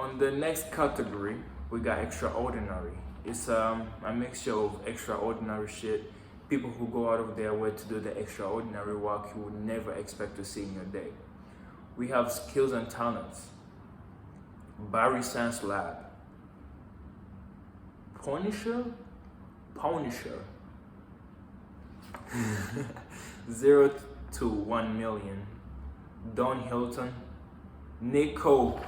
On the next category, we got extraordinary. It's a mixture of extraordinary shit. People who go out of their way to do the extraordinary work you would never expect to see in your day. We have skills and talents. Barry Sands Lab. Punisher. 0 to 1 million. Don Hilton. Nico!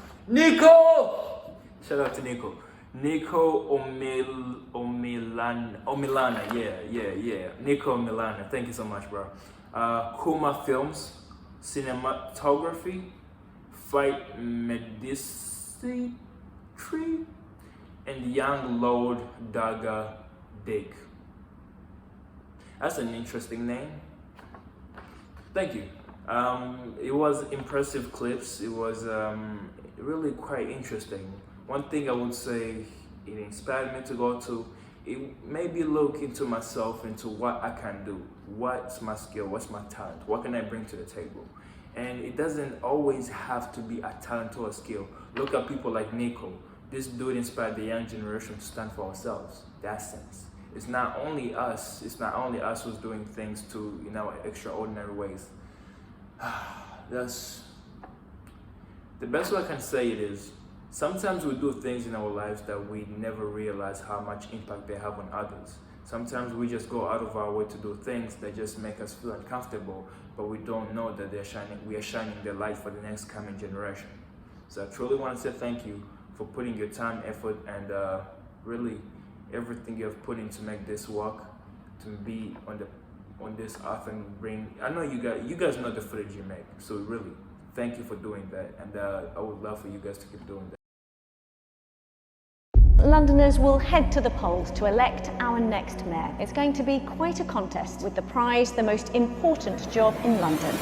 Shout out to Nico. Nico Omilana. Yeah. Nico Omilana. Thank you so much, bro. Kuma Films. Cinematography. Fight Medicine Tree. And Young Lord Daga Dick. That's an interesting name. Thank you. It was impressive clips. It was really quite interesting. One thing I would say, it inspired me to go to, it made me look into myself, into what I can do. What's my skill? What's my talent? What can I bring to the table? And it doesn't always have to be a talent or a skill. Look at people like Nico. This dude inspired the young generation to stand for ourselves. That sense. It's not only us who's doing things to, extraordinary ways. That's the best way I can say it is, sometimes we do things in our lives that we never realize how much impact they have on others. Sometimes we just go out of our way to do things that just make us feel uncomfortable, but we don't know that we are shining their light for the next coming generation. So I truly want to say thank you for putting your time, effort, and really everything you have put in to make this work, to be on this earth and bring. I know you guys know the footage you make, so really thank you for doing that, and I would love for you guys to keep doing that. Londoners will head to the polls to elect our next mayor. It's going to be quite a contest, with the prize the most important job in London.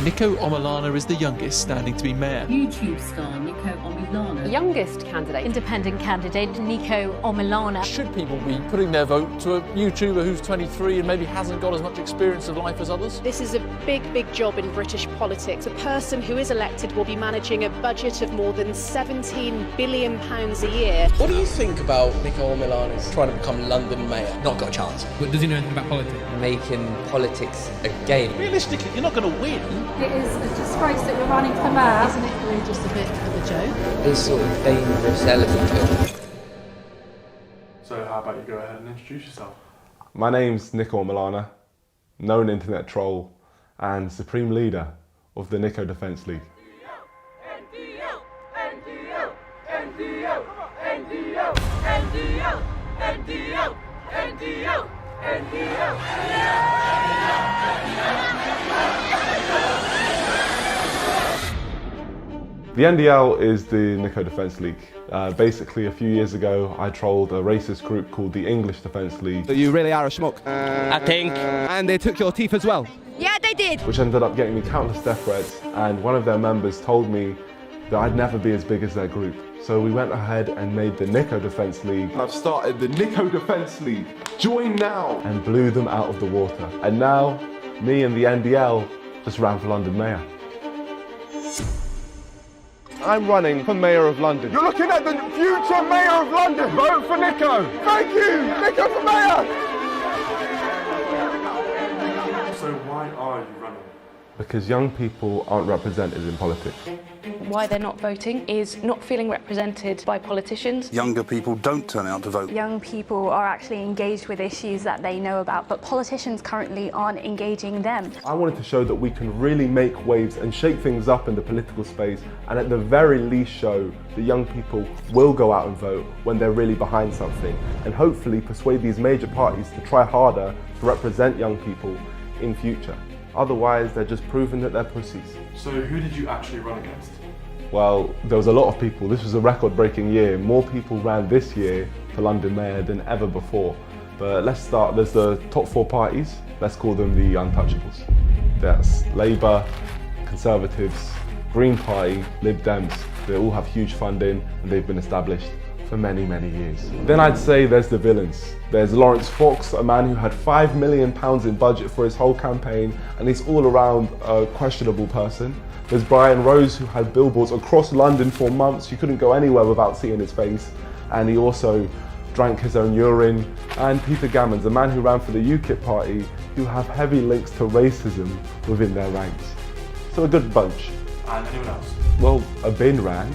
Nico Omilana is the youngest standing to be mayor. YouTube star Nico Omilana. Youngest candidate, independent candidate Nico Omilana. Should people be putting their vote to a YouTuber who's 23 and maybe hasn't got as much experience of life as others? This is a big job in British politics. A person who is elected will be managing a budget of more than £17 billion a year. What do you think about Nico Omilana's trying to become London mayor? Not got a chance. But does he know anything about politics? Making politics a game. Realistically, you're not going to win. It is a disgrace that you're running for mayor. Isn't it really just a bit of a joke? This sort of dangerous element. So how about you go ahead and introduce yourself? My name's Nico Omilana, known internet troll and supreme leader of the Nico Defence League. The NDL is the Nico Defence League. Basically, a few years ago, I trolled a racist group called the English Defence League. You really are a schmuck. I think. And they took your teeth as well. Yeah, they did. Which ended up getting me countless death threats, and one of their members told me that I'd never be as big as their group. So we went ahead and made the Nico Defence League. I've started the Nico Defence League. Join now! And blew them out of the water. And now, me and the NDL just ran for London Mayor. I'm running for Mayor of London. You're looking at the future Mayor of London. Vote for Nico. Thank you, Nico for Mayor. So why are you running? Because young people aren't represented in politics. Why they're not voting is not feeling represented by politicians. Younger people don't turn out to vote. Young people are actually engaged with issues that they know about, but politicians currently aren't engaging them. I wanted to show that we can really make waves and shake things up in the political space, and at the very least show that young people will go out and vote when they're really behind something, and hopefully persuade these major parties to try harder to represent young people in future. Otherwise, they're just proving that they're pussies. So who did you actually run against? Well, there was a lot of people. This was a record-breaking year. More people ran this year for London Mayor than ever before. But let's start. There's the top 4 parties. Let's call them the untouchables. That's Labour, Conservatives, Green Party, Lib Dems. They all have huge funding and they've been established for many, many years. Then I'd say there's the villains. There's Lawrence Fox, a man who had £5 million in budget for his whole campaign, and he's all around a questionable person. There's Brian Rose, who had billboards across London for months. You couldn't go anywhere without seeing his face. And he also drank his own urine. And Peter Gammons, a man who ran for the UKIP party, who have heavy links to racism within their ranks. So a good bunch. And anyone else? Well, Abin ran,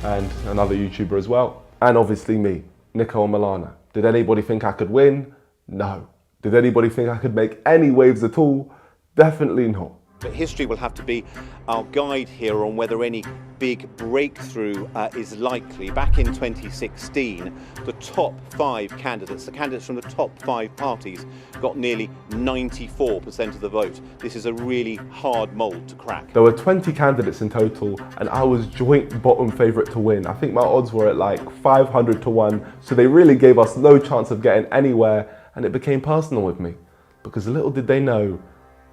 and another YouTuber as well. And obviously me, Nico Omilana. Did anybody think I could win? No. Did anybody think I could make any waves at all? Definitely not. But history will have to be our guide here on whether any big breakthrough is likely. Back in 2016, the top 5 candidates, the candidates from the top 5 parties, got nearly 94% of the vote. This is a really hard mould to crack. There were 20 candidates in total, and I was joint bottom favourite to win. I think my odds were at like 500 to 1, so they really gave us no chance of getting anywhere, and it became personal with me. Because little did they know,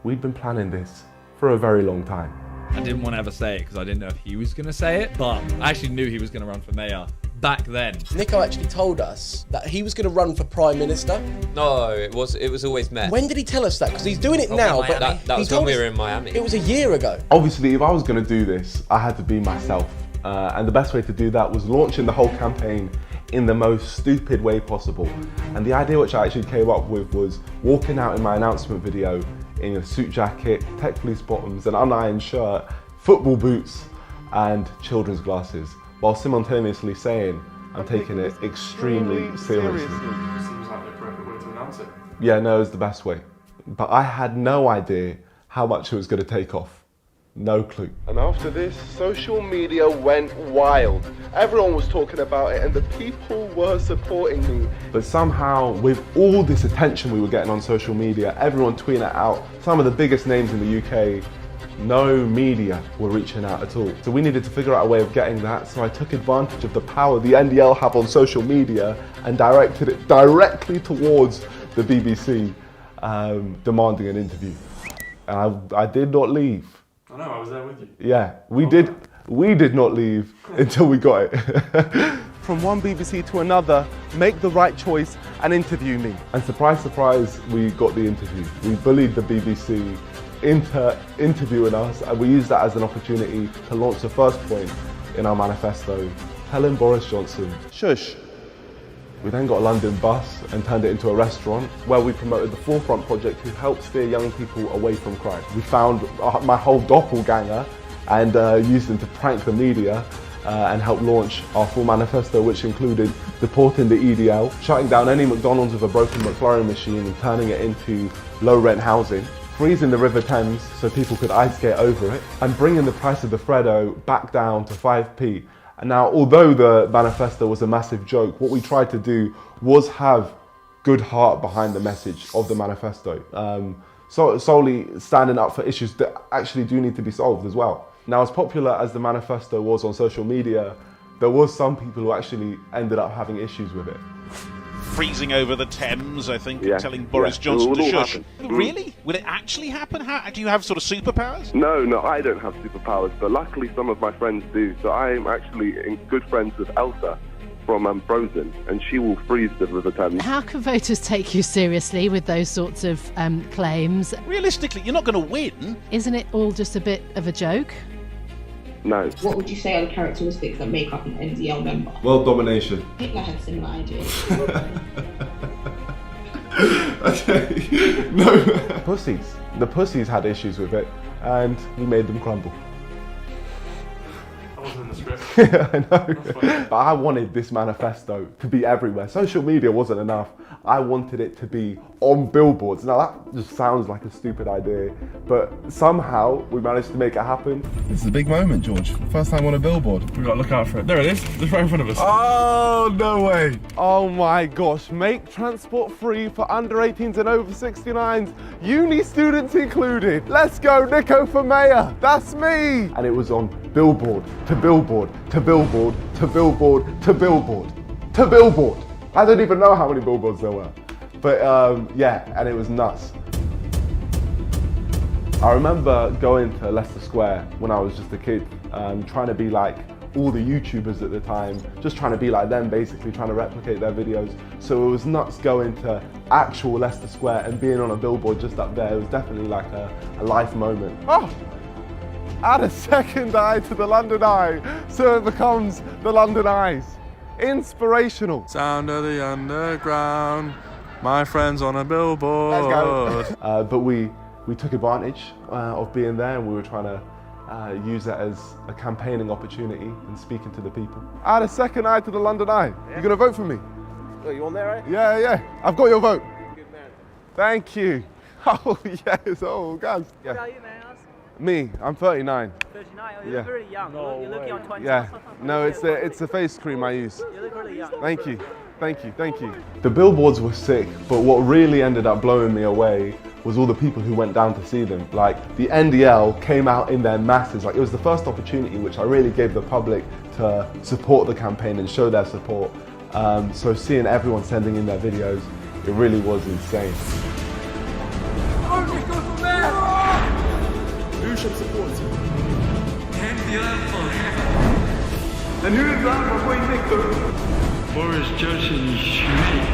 we'd been planning this for a very long time. I didn't want to ever say it because I didn't know if he was going to say it, but I actually knew he was going to run for mayor back then. Nico actually told us that he was going to run for Prime Minister. No, it was always Mayor. When did he tell us that? Because he's doing it now, but that was when we were in Miami. It was a year ago. Obviously, if I was going to do this, I had to be myself. And the best way to do that was launching the whole campaign in the most stupid way possible. And the idea which I actually came up with was walking out in my announcement video in a suit jacket, tech police bottoms, an unironed shirt, football boots, and children's glasses, while simultaneously saying, I'm taking it extremely seriously. Seems like the perfect way to announce it. Yeah, no, it was the best way. But I had no idea how much it was going to take off. No clue. And after this, social media went wild. Everyone was talking about it and the people were supporting me. But somehow, with all this attention we were getting on social media, everyone tweeting it out, some of the biggest names in the UK, no media were reaching out at all. So we needed to figure out a way of getting that, so I took advantage of the power the NDL have on social media and directed it directly towards the BBC, demanding an interview. And I did not leave. I know, I was there with you. Yeah, we did not leave until we got it. From one BBC to another, make the right choice and interview me. And surprise, surprise, we got the interview. We bullied the BBC into interviewing us, and we used that as an opportunity to launch the first point in our manifesto, telling Boris Johnson, shush. We then got a London bus and turned it into a restaurant where we promoted the Forefront project, who helps steer young people away from crime. We found my whole doppelganger and used them to prank the media and help launch our full manifesto, which included deporting the EDL, shutting down any McDonald's with a broken McFlurry machine and turning it into low-rent housing, freezing the River Thames so people could ice skate over it, and bringing the price of the Freddo back down to 5p. And now, although the manifesto was a massive joke, what we tried to do was have good heart behind the message of the manifesto. So solely standing up for issues that actually do need to be solved as well. Now, as popular as the manifesto was on social media, there was some people who actually ended up having issues with it. Freezing over the Thames, I think, telling Boris Johnson to shush. Really? Will it actually happen? Do you have sort of superpowers? No, I don't have superpowers, but luckily some of my friends do. So I am actually good friends with Elsa from Frozen, and she will freeze the River Thames. How can voters take you seriously with those sorts of claims? Realistically, you're not going to win. Isn't it all just a bit of a joke? No. What would you say are the characteristics that make up an NDL member? World domination. Hitler had similar ideas. Okay, no. Pussies. The pussies had issues with it, and we made them crumble. That wasn't in the script. Yeah, I know. But I wanted this manifesto to be everywhere. Social media wasn't enough. I wanted it to be on billboards. Now that just sounds like a stupid idea, but somehow we managed to make it happen. This is a big moment, George. First time on a billboard. We've got to look out for it. There it is. It's right in front of us. Oh, no way. Oh my gosh. Make transport free for under 18s and over 69s. Uni students included. Let's go, Nico for mayor. That's me. And it was on billboard to billboard to billboard to billboard to billboard to billboard. I don't even know how many billboards there were. But yeah, and it was nuts. I remember going to Leicester Square when I was just a kid, trying to be like all the YouTubers at the time, just trying to be like them, basically trying to replicate their videos. So it was nuts going to actual Leicester Square and being on a billboard just up there. It was definitely like a life moment. Oh, Add a second eye to the London Eye so it becomes the London Eyes. Inspirational. Sound of the underground, my friends on a billboard. Let's go. But we took advantage of being there, and we were trying to use that as a campaigning opportunity and speaking to the people. Add a second eye to the London Eye. Yeah. You gonna vote for me? Oh, you on there, right? Yeah. I've got your vote. Good man. Thank you. Oh, yes. Oh, guys. Yeah. How old are you, may I ask? Me, I'm 39. 39? Oh, you look really young. You're looking on 20. Yeah. No, it's the face cream I use. You look really young. Thank you. The billboards were sick, but what really ended up blowing me away was all the people who went down to see them. Like, the NDL came out in their masses. Like, it was the first opportunity which I really gave the public to support the campaign and show their support. So seeing everyone sending in their videos, it really was insane. Who should support you? And who is that for Wayne Nico? Boris Johnson Schmidt.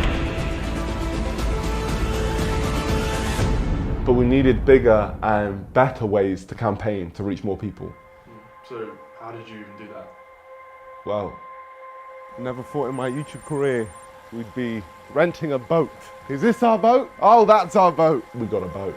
But we needed bigger and better ways to campaign to reach more people. So, how did you even do that? Well, never thought in my YouTube career we'd be renting a boat. Is this our boat? Oh, that's our boat. We got a boat.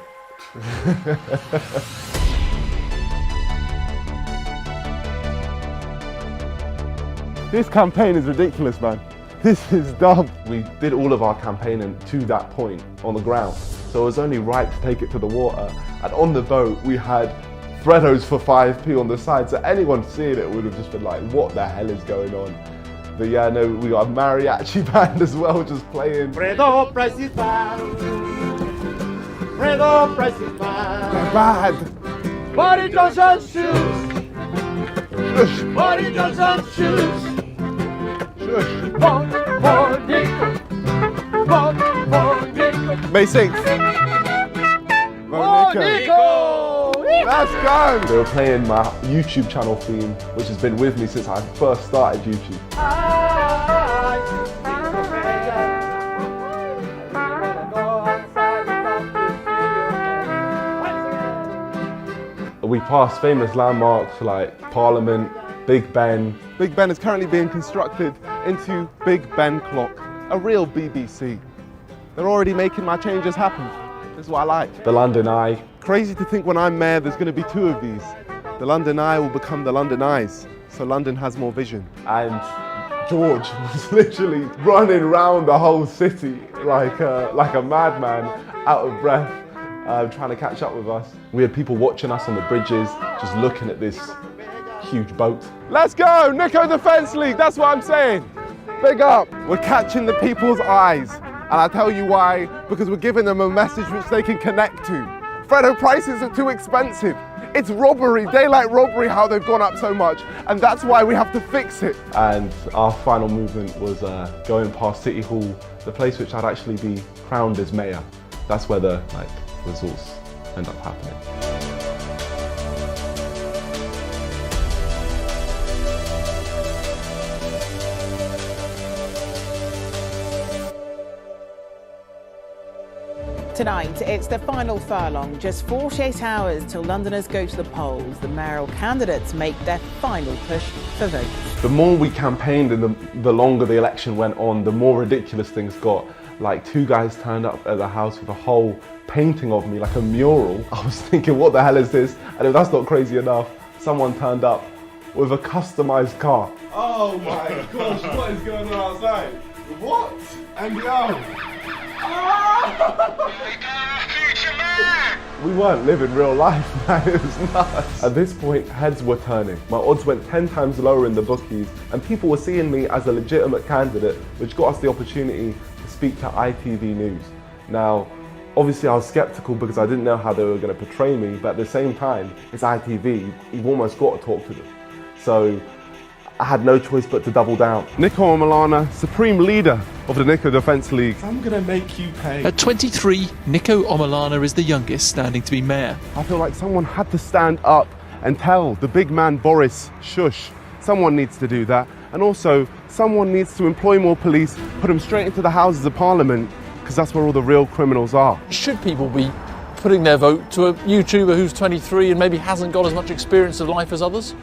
This campaign is ridiculous, man. This is dumb. We did all of our campaigning to that point on the ground. So it was only right to take it to the water. And on the boat, we had Freddos for 5p on the side. So anyone seeing it would have just been like, what the hell is going on? But yeah, no, we got a mariachi band as well, just playing. Fredo price is bad. Fredo price is bad. They're bad. Boris Johnson shoes. Boris Johnson shoes. Vote for Nico. Vote for Nico. May 6th. Vote Nico. Let's go. They were playing my YouTube channel theme, which has been with me since I first started YouTube. We passed famous landmarks like Parliament, Big Ben. Big Ben is currently being constructed into Big Ben Clock, a real BBC. They're already making my changes happen. This is what I like. The London Eye. Crazy to think when I'm mayor there's going to be 2 of these. The London Eye will become the London Eyes, so London has more vision. And George was literally running around the whole city like a madman, out of breath, trying to catch up with us. We had people watching us on the bridges, just looking at this huge boat. Let's go, Nico Defence League, that's what I'm saying. Big up. We're catching the people's eyes. And I'll tell you why, because we're giving them a message which they can connect to. Freddo prices are too expensive. It's robbery, daylight robbery, how they've gone up so much. And that's why we have to fix it. And our final movement was going past City Hall, the place which I'd actually be crowned as mayor. That's where the results end up happening. Tonight, it's the final furlong. Just 48 hours till Londoners go to the polls. The mayoral candidates make their final push for votes. The more we campaigned and the longer the election went on, the more ridiculous things got. Like 2 guys turned up at the house with a whole painting of me, like a mural. I was thinking, what the hell is this? And if that's not crazy enough, someone turned up with a customized car. Oh my gosh, what is going on outside? What? NDL. We weren't living real life, man, it was nuts. At this point, heads were turning. My odds went 10 times lower in the bookies, and people were seeing me as a legitimate candidate, which got us the opportunity to speak to ITV News. Now, obviously I was skeptical because I didn't know how they were going to portray me, but at the same time, it's ITV, you've almost got to talk to them. So I had no choice but to double down. Nico Omilana, supreme leader of the Nico Defence League. I'm gonna make you pay. At 23, Nico Omilana is the youngest standing to be mayor. I feel like someone had to stand up and tell the big man Boris, shush. Someone needs to do that. And also, someone needs to employ more police, put them straight into the Houses of Parliament, because that's where all the real criminals are. Should people be putting their vote to a YouTuber who's 23 and maybe hasn't got as much experience of life as others?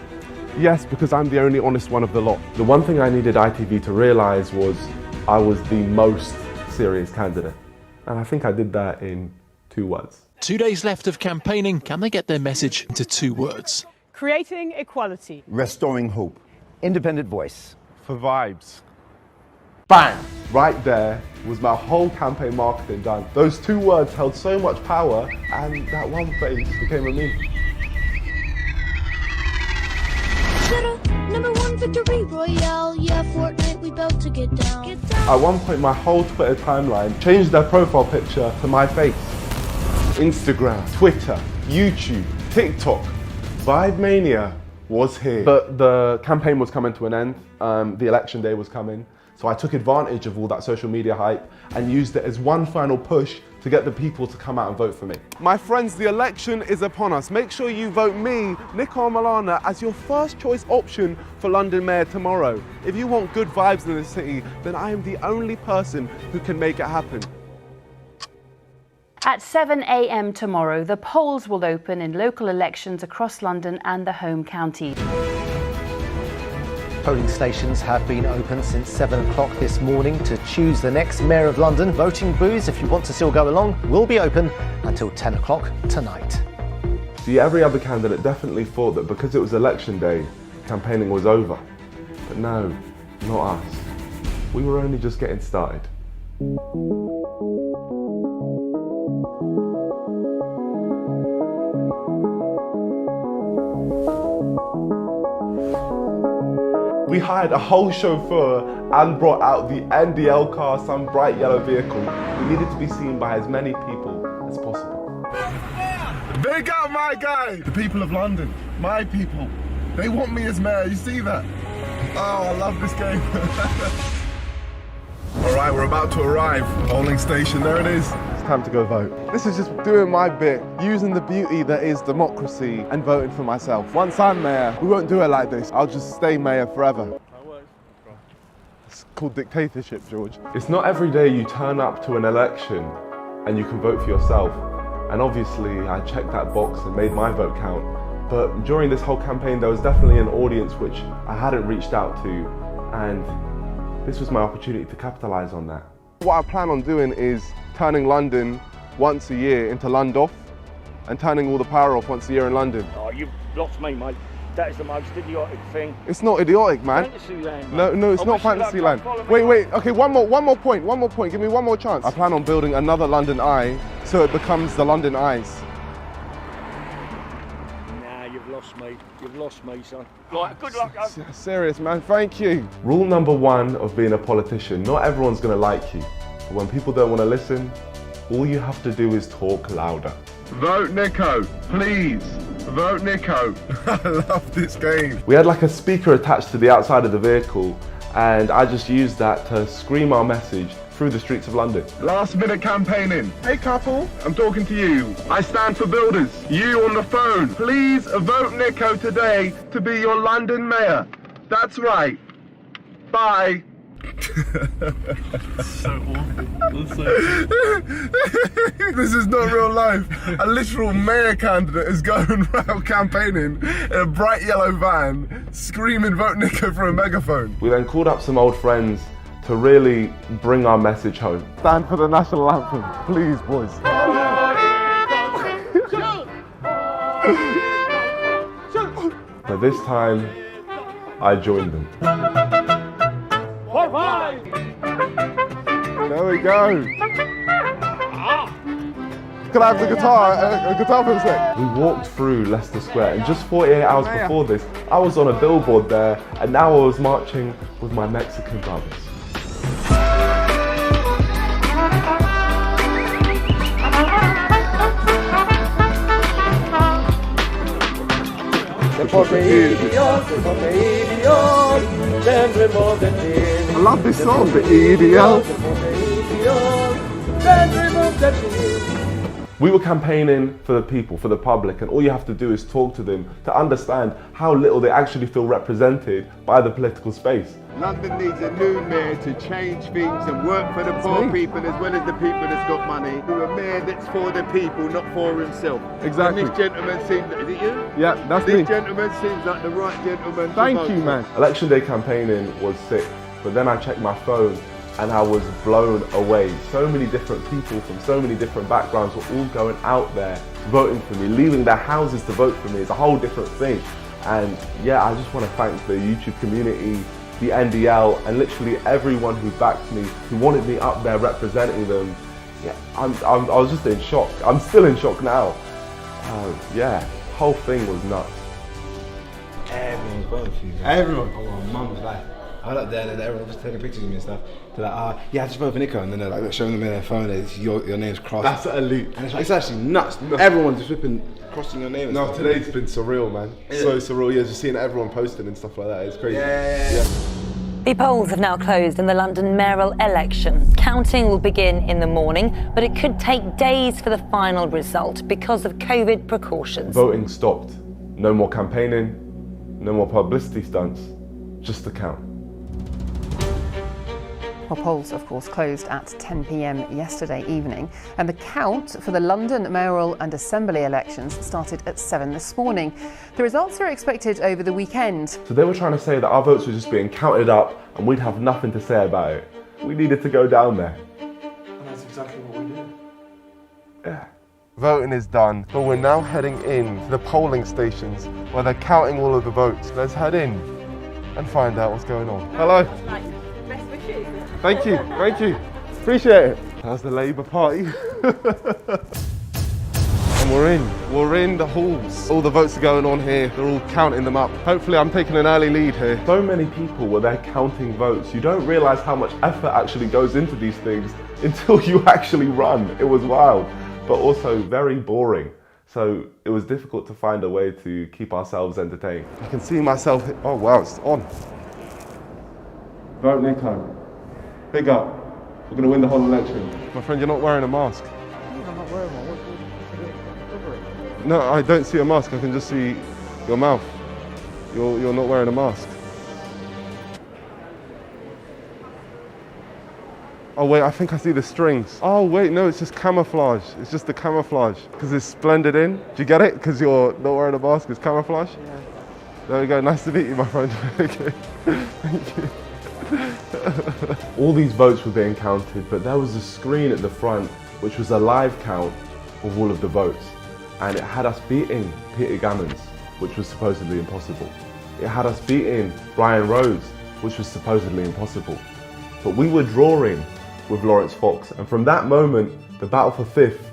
Yes, because I'm the only honest one of the lot. The one thing I needed ITV to realise was I was the most serious candidate. And I think I did that in 2 words. 2 days left of campaigning. Can they get their message into 2 words? Creating equality. Restoring hope. Independent voice. For vibes. Bang! Right there was my whole campaign marketing done. Those 2 words held so much power, and that one face became a meme. Number 1 victory royale, yeah, Fortnite, we about to get down. At one point, my whole Twitter timeline changed their profile picture to my face. Instagram, Twitter, YouTube, TikTok, Vibe Mania was here. But the campaign was coming to an end, the election day was coming, so I took advantage of all that social media hype and used it as one final push to get the people to come out and vote for me. My friends, the election is upon us. Make sure you vote me, Nicole Milana, as your first choice option for London Mayor tomorrow. If you want good vibes in the city, then I am the only person who can make it happen. At 7 a.m. tomorrow, the polls will open in local elections across London and the home county. Polling stations have been open since 7 o'clock this morning to choose the next Mayor of London. Voting booths, if you want to still go along, will be open until 10 o'clock tonight. See, every other candidate definitely thought that because it was election day, campaigning was over. But no, not us. We were only just getting started. We hired a whole chauffeur and brought out the NDL car, some bright yellow vehicle. We needed to be seen by as many people as possible. Big up my guy! The people of London, my people. They want me as mayor, you see that? Oh, I love this game. All right, we're about to arrive. Polling station, there it is. It's time to go vote. This is just doing my bit, using the beauty that is democracy and voting for myself. Once I'm mayor, we won't do it like this. I'll just stay mayor forever. It's called dictatorship, George. It's not every day you turn up to an election and you can vote for yourself. And obviously, I checked that box and made my vote count. But during this whole campaign, there was definitely an audience which I hadn't reached out to, and this was my opportunity to capitalise on that. What I plan on doing is turning London once a year into Lundoff and turning all the power off once a year in London. Oh, you've lost me, mate. That is the most idiotic thing. It's not idiotic, man. Fantasyland, No, it's not Fantasyland. Wait. Okay, one more point. Give me one more chance. I plan on building another London Eye, so it becomes the London Eyes. Nah, you've lost me, son. Right, good luck, Serious, man. Thank you. Rule number 1 of being a politician: not everyone's gonna like you. But when people don't want to listen, all you have to do is talk louder. Vote Nico, please. Vote Nico. I love this game. We had like a speaker attached to the outside of the vehicle, and I just used that to scream our message through the streets of London. Last minute campaigning. Hey couple, I'm talking to you. I stand for builders. You on the phone. Please vote Nico today to be your London mayor. That's right. Bye. So awful. This is not real life. A literal mayor candidate is going around campaigning in a bright yellow van, screaming vote Nico for a megaphone. We then called up some old friends to really bring our message home. Stand for the national anthem, please, boys. But this time, I joined them. There we go. Can I have the guitar for a sec? We walked through Leicester Square, and just 48 hours before this, I was on a billboard there, and now I was marching with my Mexican brothers. I love this song, the EDL. We were campaigning for the people, for the public, and all you have to do is talk to them to understand how little they actually feel represented by the political space. London needs a new mayor to change things and work for the poor people as well as the people that's got money. To a mayor that's for the people, not for himself. Exactly. And this gentleman seems, is it you? Yeah, that's me. This gentleman seems like the right gentleman. Thank you, man. Election day campaigning was sick, but then I checked my phone and I was blown away. So many different people from so many different backgrounds were all going out there voting for me, leaving their houses to vote for me. It's a whole different thing. And yeah, I just want to thank the YouTube community, the NDL, and literally everyone who backed me, who wanted me up there representing them. Yeah, I was just in shock. I'm still in shock now. Yeah, the whole thing was nuts. Everyone's voting for you. Everyone. Oh, my mum's like, I went up there and everyone was taking pictures of me and stuff. They're like, yeah, I just voted for Nico. And then they're like showing them in their phone, it's your name's crossed. That's elite. And it's actually nuts. Everyone's just crossing your name and stuff. Today's been surreal, man. So surreal. Yeah, just seeing everyone posting and stuff like that. It's crazy. Yeah. The polls have now closed in the London mayoral election. Counting will begin in the morning, but it could take days for the final result because of COVID precautions. Voting stopped. No more campaigning, no more publicity stunts, just the count. Well, polls, of course, closed at 10 p.m. yesterday evening, and the count for the London mayoral and assembly elections started at 7 this morning. The results are expected over the weekend. So they were trying to say that our votes were just being counted up and we'd have nothing to say about it. We needed to go down there. And that's exactly what we did. Yeah. Voting is done, but we're now heading in to the polling stations where they're counting all of the votes. Let's head in and find out what's going on. Hello. Best wishes. Thank you. Appreciate it. How's the Labour Party? And we're in the halls. All the votes are going on here. They're all counting them up. Hopefully I'm taking an early lead here. So many people were there counting votes. You don't realise how much effort actually goes into these things until you actually run. It was wild, but also very boring. So it was difficult to find a way to keep ourselves entertained. You can see myself, oh wow, it's on. Vote Nico. Big up. We're going to win the whole election. My friend, you're not wearing a mask. I'm not wearing one. No, I don't see a mask. I can just see your mouth. You're not wearing a mask. Oh wait, I think I see the strings. Oh wait, no, it's just camouflage. It's just the camouflage. Because it's blended in. Do you get it? Because you're not wearing a mask, it's camouflage? Yeah. There we go, nice to meet you, my friend. Okay, thank you. All these votes were being counted, but there was a screen at the front which was a live count of all of the votes, and it had us beating Peter Gammons, which was supposedly impossible. It had us beating Brian Rhodes, which was supposedly impossible. But we were drawing with Laurence Fox, and from that moment, the battle for fifth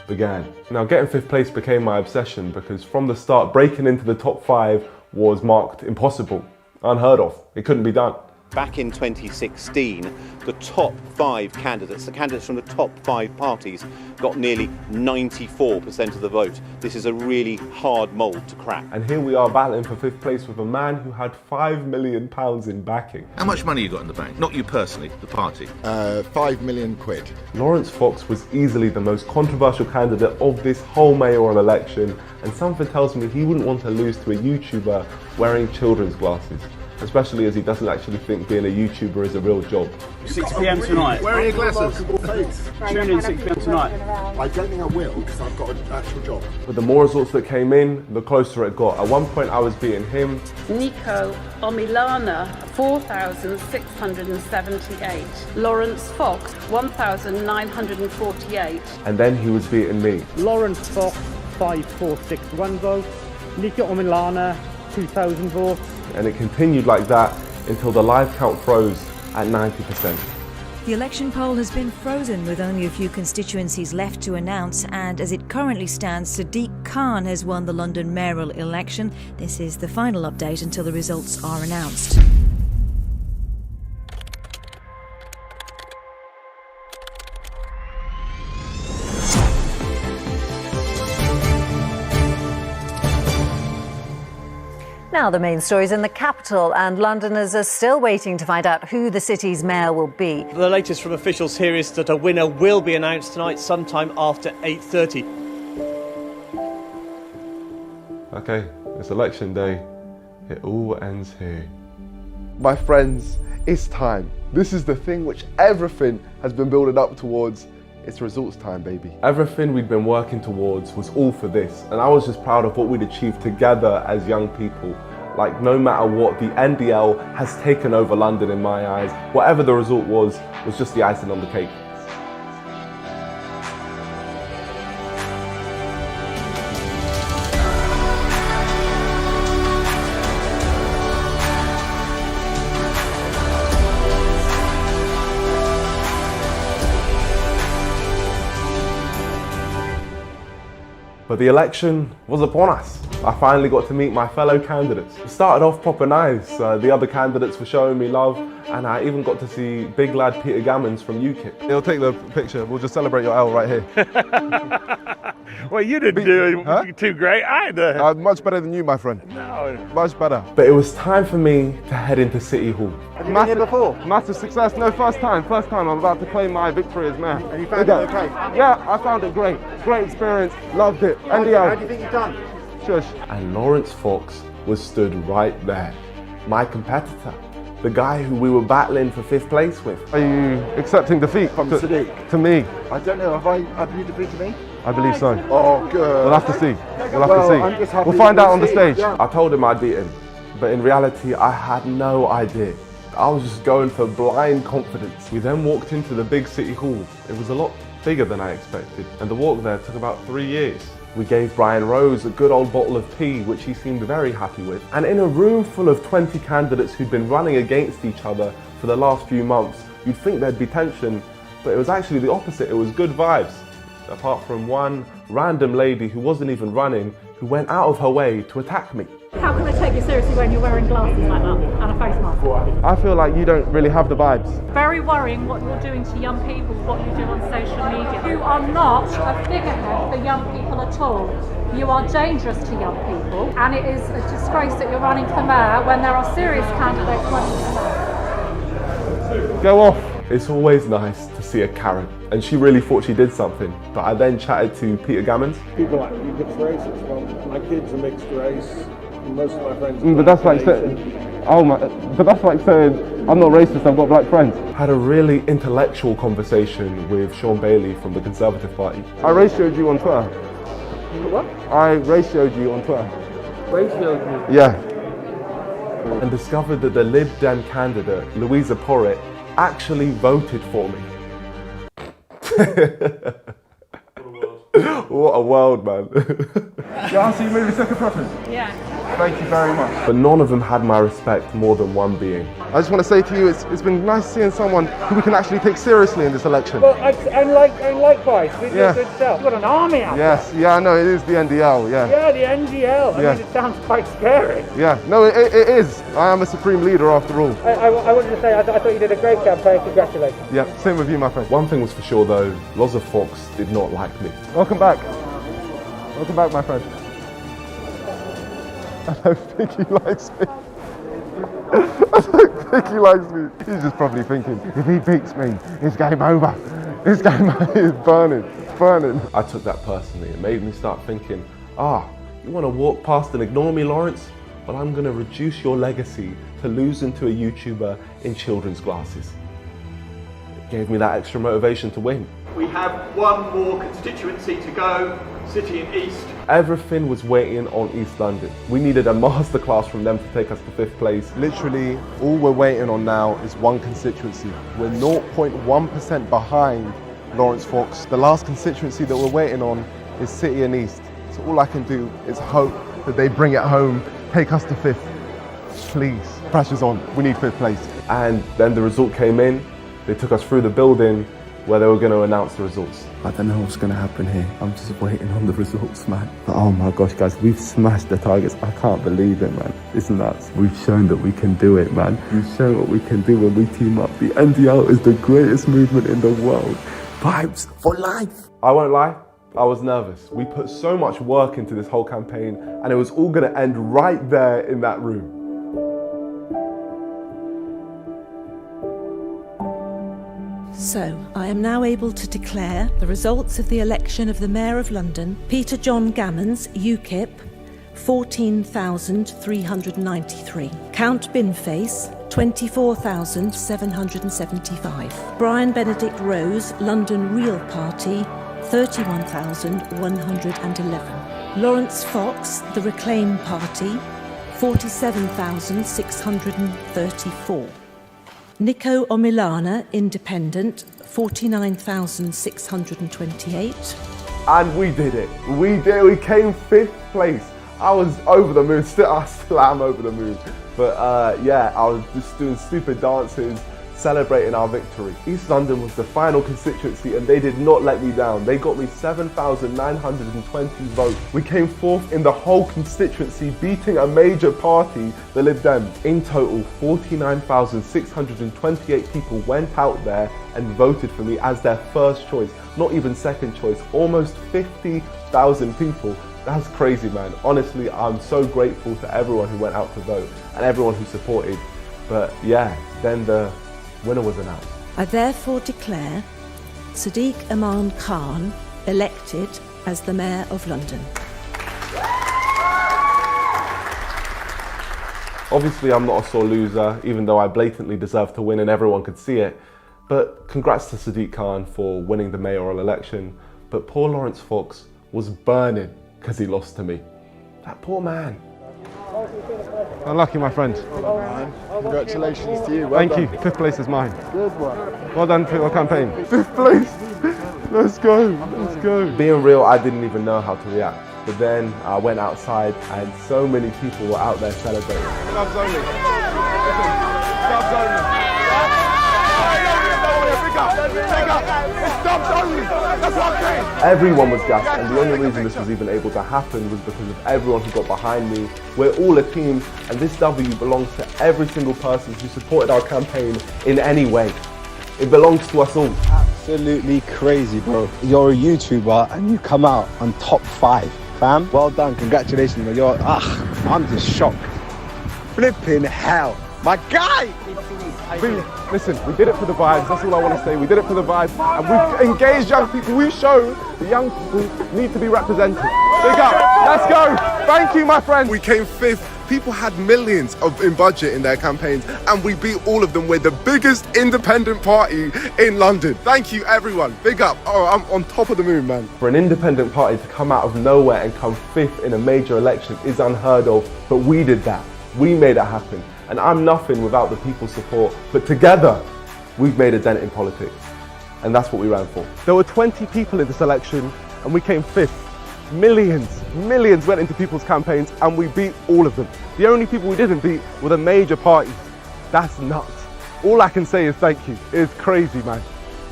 began. Now, getting fifth place became my obsession because from the start, breaking into the top 5 was marked impossible, unheard of. It couldn't be done. Back in 2016, the top 5 candidates, the candidates from the top 5 parties, got nearly 94% of the vote. This is a really hard mould to crack. And here we are battling for fifth place with a man who had £5 million in backing. How much money you got in the bank? Not you personally, the party. 5 million quid. Laurence Fox was easily the most controversial candidate of this whole mayoral election, and something tells me he wouldn't want to lose to a YouTuber wearing children's glasses. Especially as he doesn't actually think being a YouTuber is a real job. 6 p.m. tonight. Where are your glasses? Tune in 6 p.m. tonight. I don't think I will because I've got an actual job. But the more results that came in, the closer it got. At one point I was beating him. Nico Omilana, 4,678. Laurence Fox, 1,948. And then he was beating me. Laurence Fox, 5,461 votes. Nico Omilana, 2,000 votes. And it continued like that until the live count froze at 90%. The election poll has been frozen with only a few constituencies left to announce, and as it currently stands, Sadiq Khan has won the London mayoral election. This is the final update until the results are announced. Now the main stories in the capital, and Londoners are still waiting to find out who the city's mayor will be. The latest from officials here is that a winner will be announced tonight sometime after 8:30. Okay, it's election day. It all ends here. My friends, it's time. This is the thing which everything has been building up towards. It's results time, baby. Everything we'd been working towards was all for this, and I was just proud of what we'd achieved together as young people. Like, no matter what, the NDL has taken over London in my eyes. Whatever the result was just the icing on the cake. But the election was upon us. I finally got to meet my fellow candidates. It started off proper nice. The other candidates were showing me love, and I even got to see big lad Peter Gammons from UKIP. He'll take the picture. We'll just celebrate your L right here. Well, you didn't do too great either. Much better than you, my friend. No. Much better. But it was time for me to head into City Hall. Have you been here before? Massive success. No, first time. I'm about to claim my victory as mayor. And you found it okay? Yeah, I found it great. Great experience. Loved it. NDL. How do you think you've done? Shush. And Laurence Fox was stood right there. My competitor. The guy who we were battling for 5th place with. Are you accepting defeat from Sadiq? To me. I don't know. Have you defeated me? I believe so. Oh, good. We'll have to see. I'm just happy We'll find out on the see. stage. Yeah. I told him I'd beat him, but in reality, I had no idea. I was just going for blind confidence. We then walked into the big City Hall. It was a lot bigger than I expected, and the walk there took about 3 years. We gave Brian Rose a good old bottle of tea, which he seemed very happy with. And in a room full of 20 candidates who'd been running against each other for the last few months, you'd think there'd be tension, but it was actually the opposite. It was good vibes. Apart from one random lady who wasn't even running, who went out of her way to attack me. How can I take you seriously when you're wearing glasses like that and a face mask? I feel like you don't really have the vibes. Very worrying what you're doing to young people, what you do on social media. You are not a figurehead for young people at all. You are dangerous to young people, and it is a disgrace that you're running for mayor when there are serious candidates running for mayor. Go off. It's always nice to see a Karen, and she really thought she did something. But I then chatted to Peter Gammons. People like you mixed races. Well, my kids are mixed race. Most of my friends. But that's like saying I'm not racist. I've got black friends. Had a really intellectual conversation with Sean Bailey from the Conservative Party. I ratioed you on Twitter. What? I ratioed you on Twitter. Ratioed you? Yeah. And discovered that the Lib Dem candidate, Louisa Porritt, actually voted for me. What a world, man. Yeah, so you made a second preference? Yeah. Thank you very much. But none of them had my respect more than one being. I just want to say to you, it's been nice seeing someone who we can actually take seriously in this election. Well, and likewise, with your good self. You've got an army out there. Yes, yeah, I know, it is the NDL, yeah. Yeah, the NDL. I mean, it sounds quite scary. Yeah, no, it is. I am a supreme leader after all. I wanted to say, I thought you did a great campaign. Congratulations. Yeah, same with you, my friend. One thing was for sure, though, Loza Fox did not like me. Welcome back. Welcome back, my friend. I don't think he likes me. I don't think he likes me. He's just probably thinking, if he beats me, it's game over. It's game over. It's burning. It's burning. I took that personally. It made me start thinking, you want to walk past and ignore me, Laurence? Well, I'm going to reduce your legacy to losing to a YouTuber in children's glasses. It gave me that extra motivation to win. We have one more constituency to go, City and East. Everything was waiting on East London. We needed a masterclass from them to take us to 5th place. Literally, all we're waiting on now is one constituency. We're 0.1% behind Laurence Fox. The last constituency that we're waiting on is City and East. So all I can do is hope that they bring it home, take us to 5th. Please, pressure's on. We need 5th place. And then the result came in. They took us through the building where they were going to announce the results. I don't know what's going to happen here. I'm just waiting on the results, man. But oh my gosh, guys, we've smashed the targets. I can't believe it, man. It's nuts. We've shown that we can do it, man. We've shown what we can do when we team up. The NDL is the greatest movement in the world. Vibes for life. I won't lie, I was nervous. We put so much work into this whole campaign and it was all going to end right there in that room. So, I am now able to declare the results of the election of the Mayor of London, Peter John Gammons, UKIP, 14,393. Count Binface, 24,775. Brian Benedict Rose, London Real Party, 31,111. Lawrence Fox, the Reclaim Party, 47,634. Nico Omilana, Independent, 49,628. And we did it. We did. We came 5th place. I was over the moon. I still am over the moon. But yeah, I was just doing stupid dances, celebrating our victory. East London was the final constituency and they did not let me down. They got me 7,920 votes. We came 4th in the whole constituency, beating a major party, the Lib Dems. In total, 49,628 people went out there and voted for me as their first choice, not even second choice. Almost 50,000 people. That's crazy, man. Honestly, I'm so grateful to everyone who went out to vote and everyone who supported. But yeah, then the winner was announced. I therefore declare Sadiq Aman Khan elected as the Mayor of London. Obviously, I'm not a sore loser, even though I blatantly deserve to win and everyone could see it. But congrats to Sadiq Khan for winning the mayoral election. But poor Lawrence Fox was burning because he lost to me. That poor man. Unlucky, my friend. Congratulations to you. Thank you. 5th place is mine. Good one. Well done for your campaign. 5th place. Let's go. Let's go. Being real, I didn't even know how to react. But then I went outside and so many people were out there celebrating. Subs only. Subs only. It's subs only. That's what I'm saying. Everyone was gassed, and the only reason this was even able to happen was because of everyone who got behind me. We're all a team, and this W belongs to every single person who supported our campaign in any way. It belongs to us all. Absolutely crazy, bro. You're a YouTuber and you come out on top 5, fam. Well done, congratulations, man. I'm just shocked. Flipping hell. My guy! Listen, we did it for the vibes, that's all I want to say. We did it for the vibes, and we've engaged young people. We've shown the young people need to be represented. Big up, let's go. Thank you, my friend. We came 5th. People had millions in budget in their campaigns, and we beat all of them. We're the biggest independent party in London. Thank you, everyone. Big up. Oh, I'm on top of the moon, man. For an independent party to come out of nowhere and come 5th in a major election is unheard of, but we did that. We made it happen. And I'm nothing without the people's support, but together, we've made a dent in politics. And that's what we ran for. There were 20 people in this election, and we came 5th. Millions went into people's campaigns, and we beat all of them. The only people we didn't beat were the major parties. That's nuts. All I can say is thank you. It's crazy, man.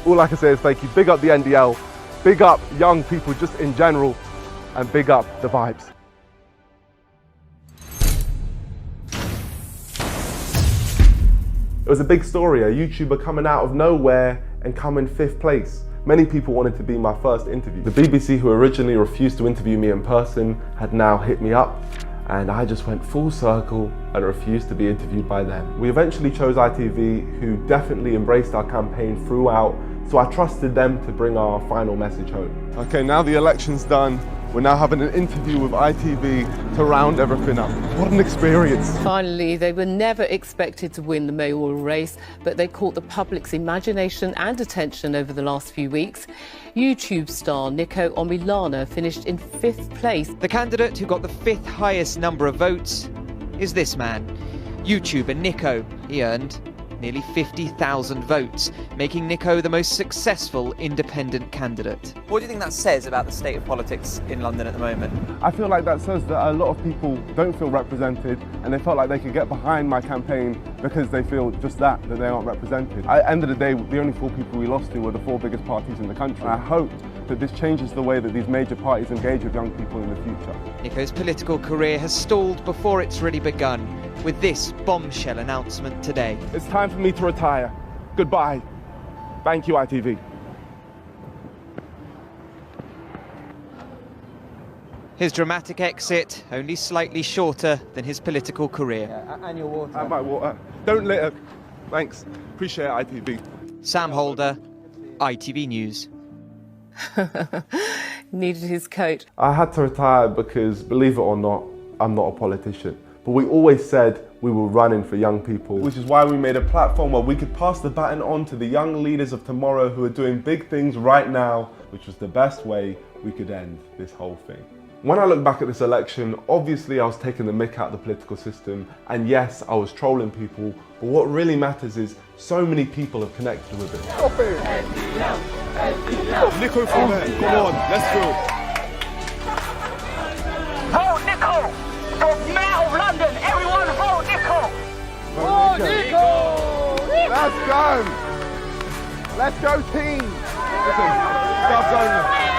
All I can say is thank you. Big up the NDL, big up young people just in general, and big up the vibes. It was a big story, a YouTuber coming out of nowhere and coming 5th place. Many people wanted to be my first interview. The BBC, who originally refused to interview me in person, had now hit me up, and I just went full circle and refused to be interviewed by them. We eventually chose ITV, who definitely embraced our campaign throughout, so I trusted them to bring our final message home. Okay, now the election's done. We're now having an interview with ITV to round everything up. What an experience. Finally, they were never expected to win the mayoral race, but they caught the public's imagination and attention over the last few weeks. YouTube star Nico Omilana finished in 5th place. The candidate who got the 5th highest number of votes is this man, YouTuber Nico. He earned nearly 50,000 votes, making Nico the most successful independent candidate. What do you think that says about the state of politics in London at the moment? I feel like that says that a lot of people don't feel represented, and they felt like they could get behind my campaign because they feel just that they aren't represented. At the end of the day, the only 4 people we lost to were the 4 biggest parties in the country. I hope that this changes the way that these major parties engage with young people in the future. Nico's political career has stalled before it's really begun, with this bombshell announcement today. It's time for me to retire. Goodbye. Thank you, ITV. His dramatic exit only slightly shorter than his political career. And your water. And my water. Don't litter. Thanks. Appreciate it, ITV. Sam Holder, ITV News. Needed his coat. I had to retire because, believe it or not, I'm not a politician. But we always said we were running for young people, which is why we made a platform where we could pass the baton on to the young leaders of tomorrow who are doing big things right now, which was the best way we could end this whole thing. When I look back at this election, obviously I was taking the mick out of the political system, and yes, I was trolling people, but what really matters is so many people have connected with it. Stop it! Nico from there, come on, let's go. Vote Nico! For Mayor of London, everyone vote Nico! Vote Nico! Let's go! Let's go team! Listen, stop going there.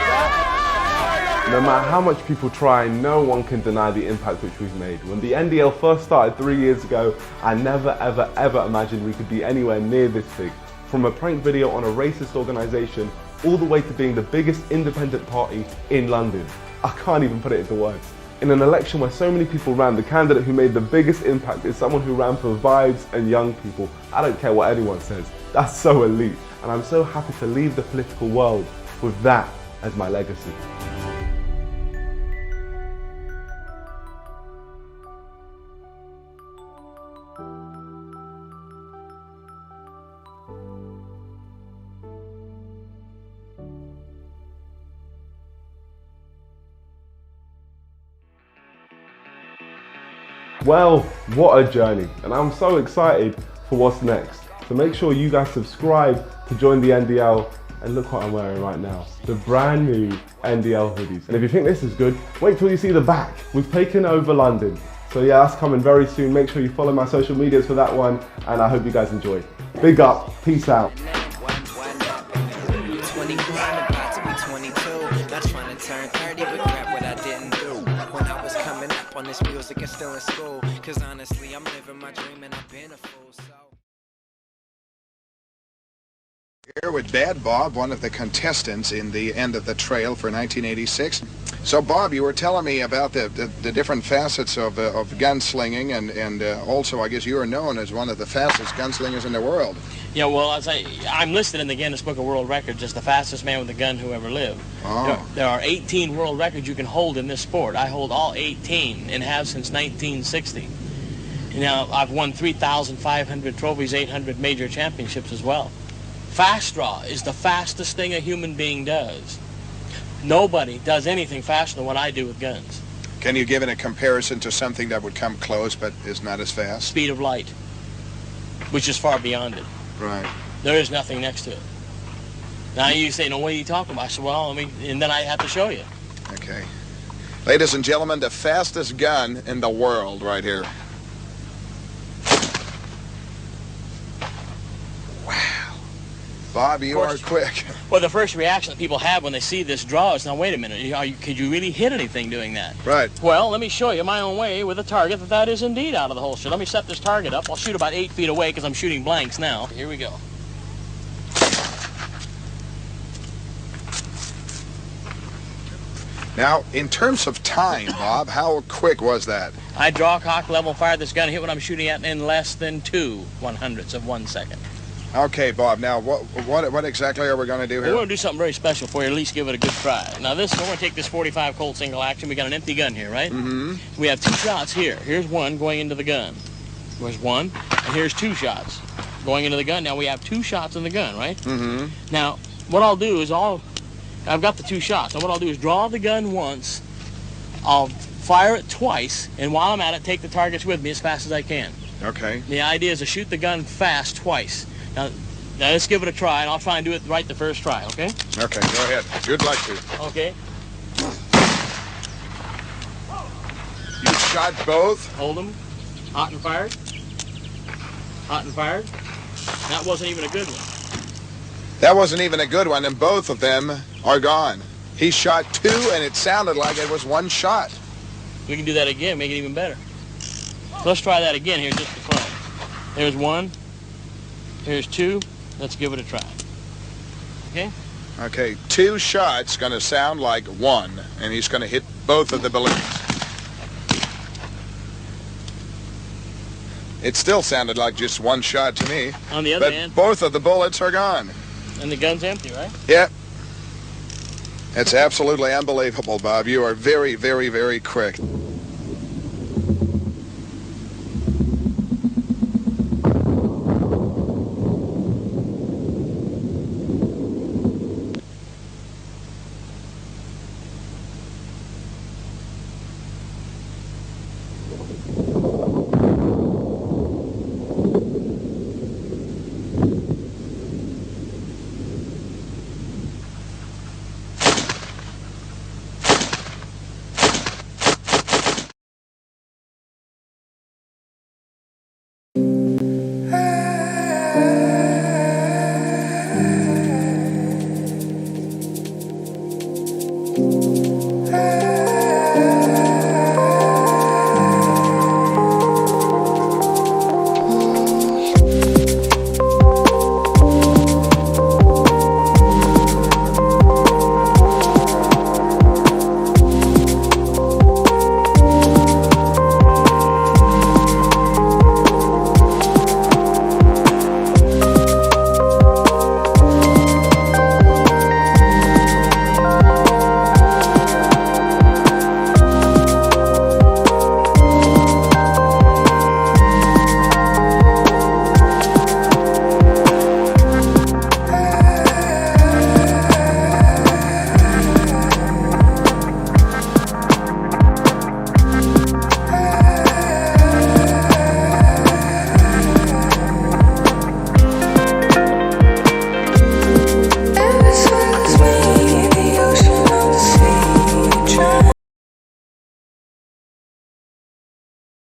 No matter how much people try, no one can deny the impact which we've made. When the NDL first started 3 years ago, I never ever ever imagined we could be anywhere near this big. From a prank video on a racist organisation, all the way to being the biggest independent party in London. I can't even put it into words. In an election where so many people ran, the candidate who made the biggest impact is someone who ran for vibes and young people. I don't care what anyone says. That's so elite. And I'm so happy to leave the political world with that as my legacy. Well, what a journey, and I'm so excited for what's next. So make sure you guys subscribe to join the NDL, and look what I'm wearing right now, the brand new NDL hoodies. And if you think this is good, wait till you see the back. We've taken over London. So yeah, that's coming very soon. Make sure you follow my social medias for that one, and I hope you guys enjoy. Big up, peace out. On this music and still in school, cause honestly I'm living my dream and I've been a fool. Here with Bad Bob, one of the contestants in the End of the Trail for 1986. So Bob, you were telling me about the different facets of gunslinging, and also I guess you are known as one of the fastest gunslingers in the world. Yeah, well, I'm listed in the Guinness Book of World Records as the fastest man with a gun who ever lived. Oh. There are 18 world records you can hold in this sport. I hold all 18 and have since 1960. Now, I've won 3,500 trophies, 800 major championships as well. Fast draw is the fastest thing a human being does. Nobody does anything faster than what I do with guns. Can you give it a comparison to something that would come close but is not as fast? Speed of light, which is far beyond it. Right. There is nothing next to it. Now you say, no, what are you talking about? I said, well, and then I have to show you. Okay. Ladies and gentlemen, the fastest gun in the world right here. Bob, you are quick. Well, the first reaction that people have when they see this draw is, now, wait a minute, could you really hit anything doing that? Right. Well, let me show you my own way with a target that is indeed out of the holster. Let me set this target up. I'll shoot about 8 feet away because I'm shooting blanks now. Here we go. Now, in terms of time, Bob, how quick was that? I draw, cock, level, fire this gun, hit what I'm shooting at in less than 2/100ths of 1 second. Okay, Bob. Now, what exactly are we going to do here? We're going to do something very special for you. At least give it a good try. Now, we're going to take this .45 Colt single action. We got an empty gun here, right? Mm-hmm. We have 2 shots here. Here's one going into the gun. There's one, and here's 2 shots going into the gun. Now we have 2 shots in the gun, right? Mm-hmm. Now, what I'll do is I've got the 2 shots. And what I'll do is draw the gun once. I'll fire it twice, and while I'm at it, take the targets with me as fast as I can. Okay. The idea is to shoot the gun fast twice. Now let's give it a try, and I'll try and do it right the first try, okay? Okay, go ahead. Good luck to you. Okay. You shot both? Hold them. Hot and fired. Hot and fired. That wasn't even a good one. That wasn't even a good one, and both of them are gone. He shot 2, and it sounded like it was 1 shot. We can do that again, make it even better. Let's try that again here just for fun. There's 1. Here's 2. Let's give it a try. Okay? Okay, 2 shots going to sound like 1, and he's going to hit both of the balloons. It still sounded like just one shot to me. On the other but hand, both of the bullets are gone. And the gun's empty, right? Yeah. It's absolutely unbelievable, Bob. You are very, very, very quick.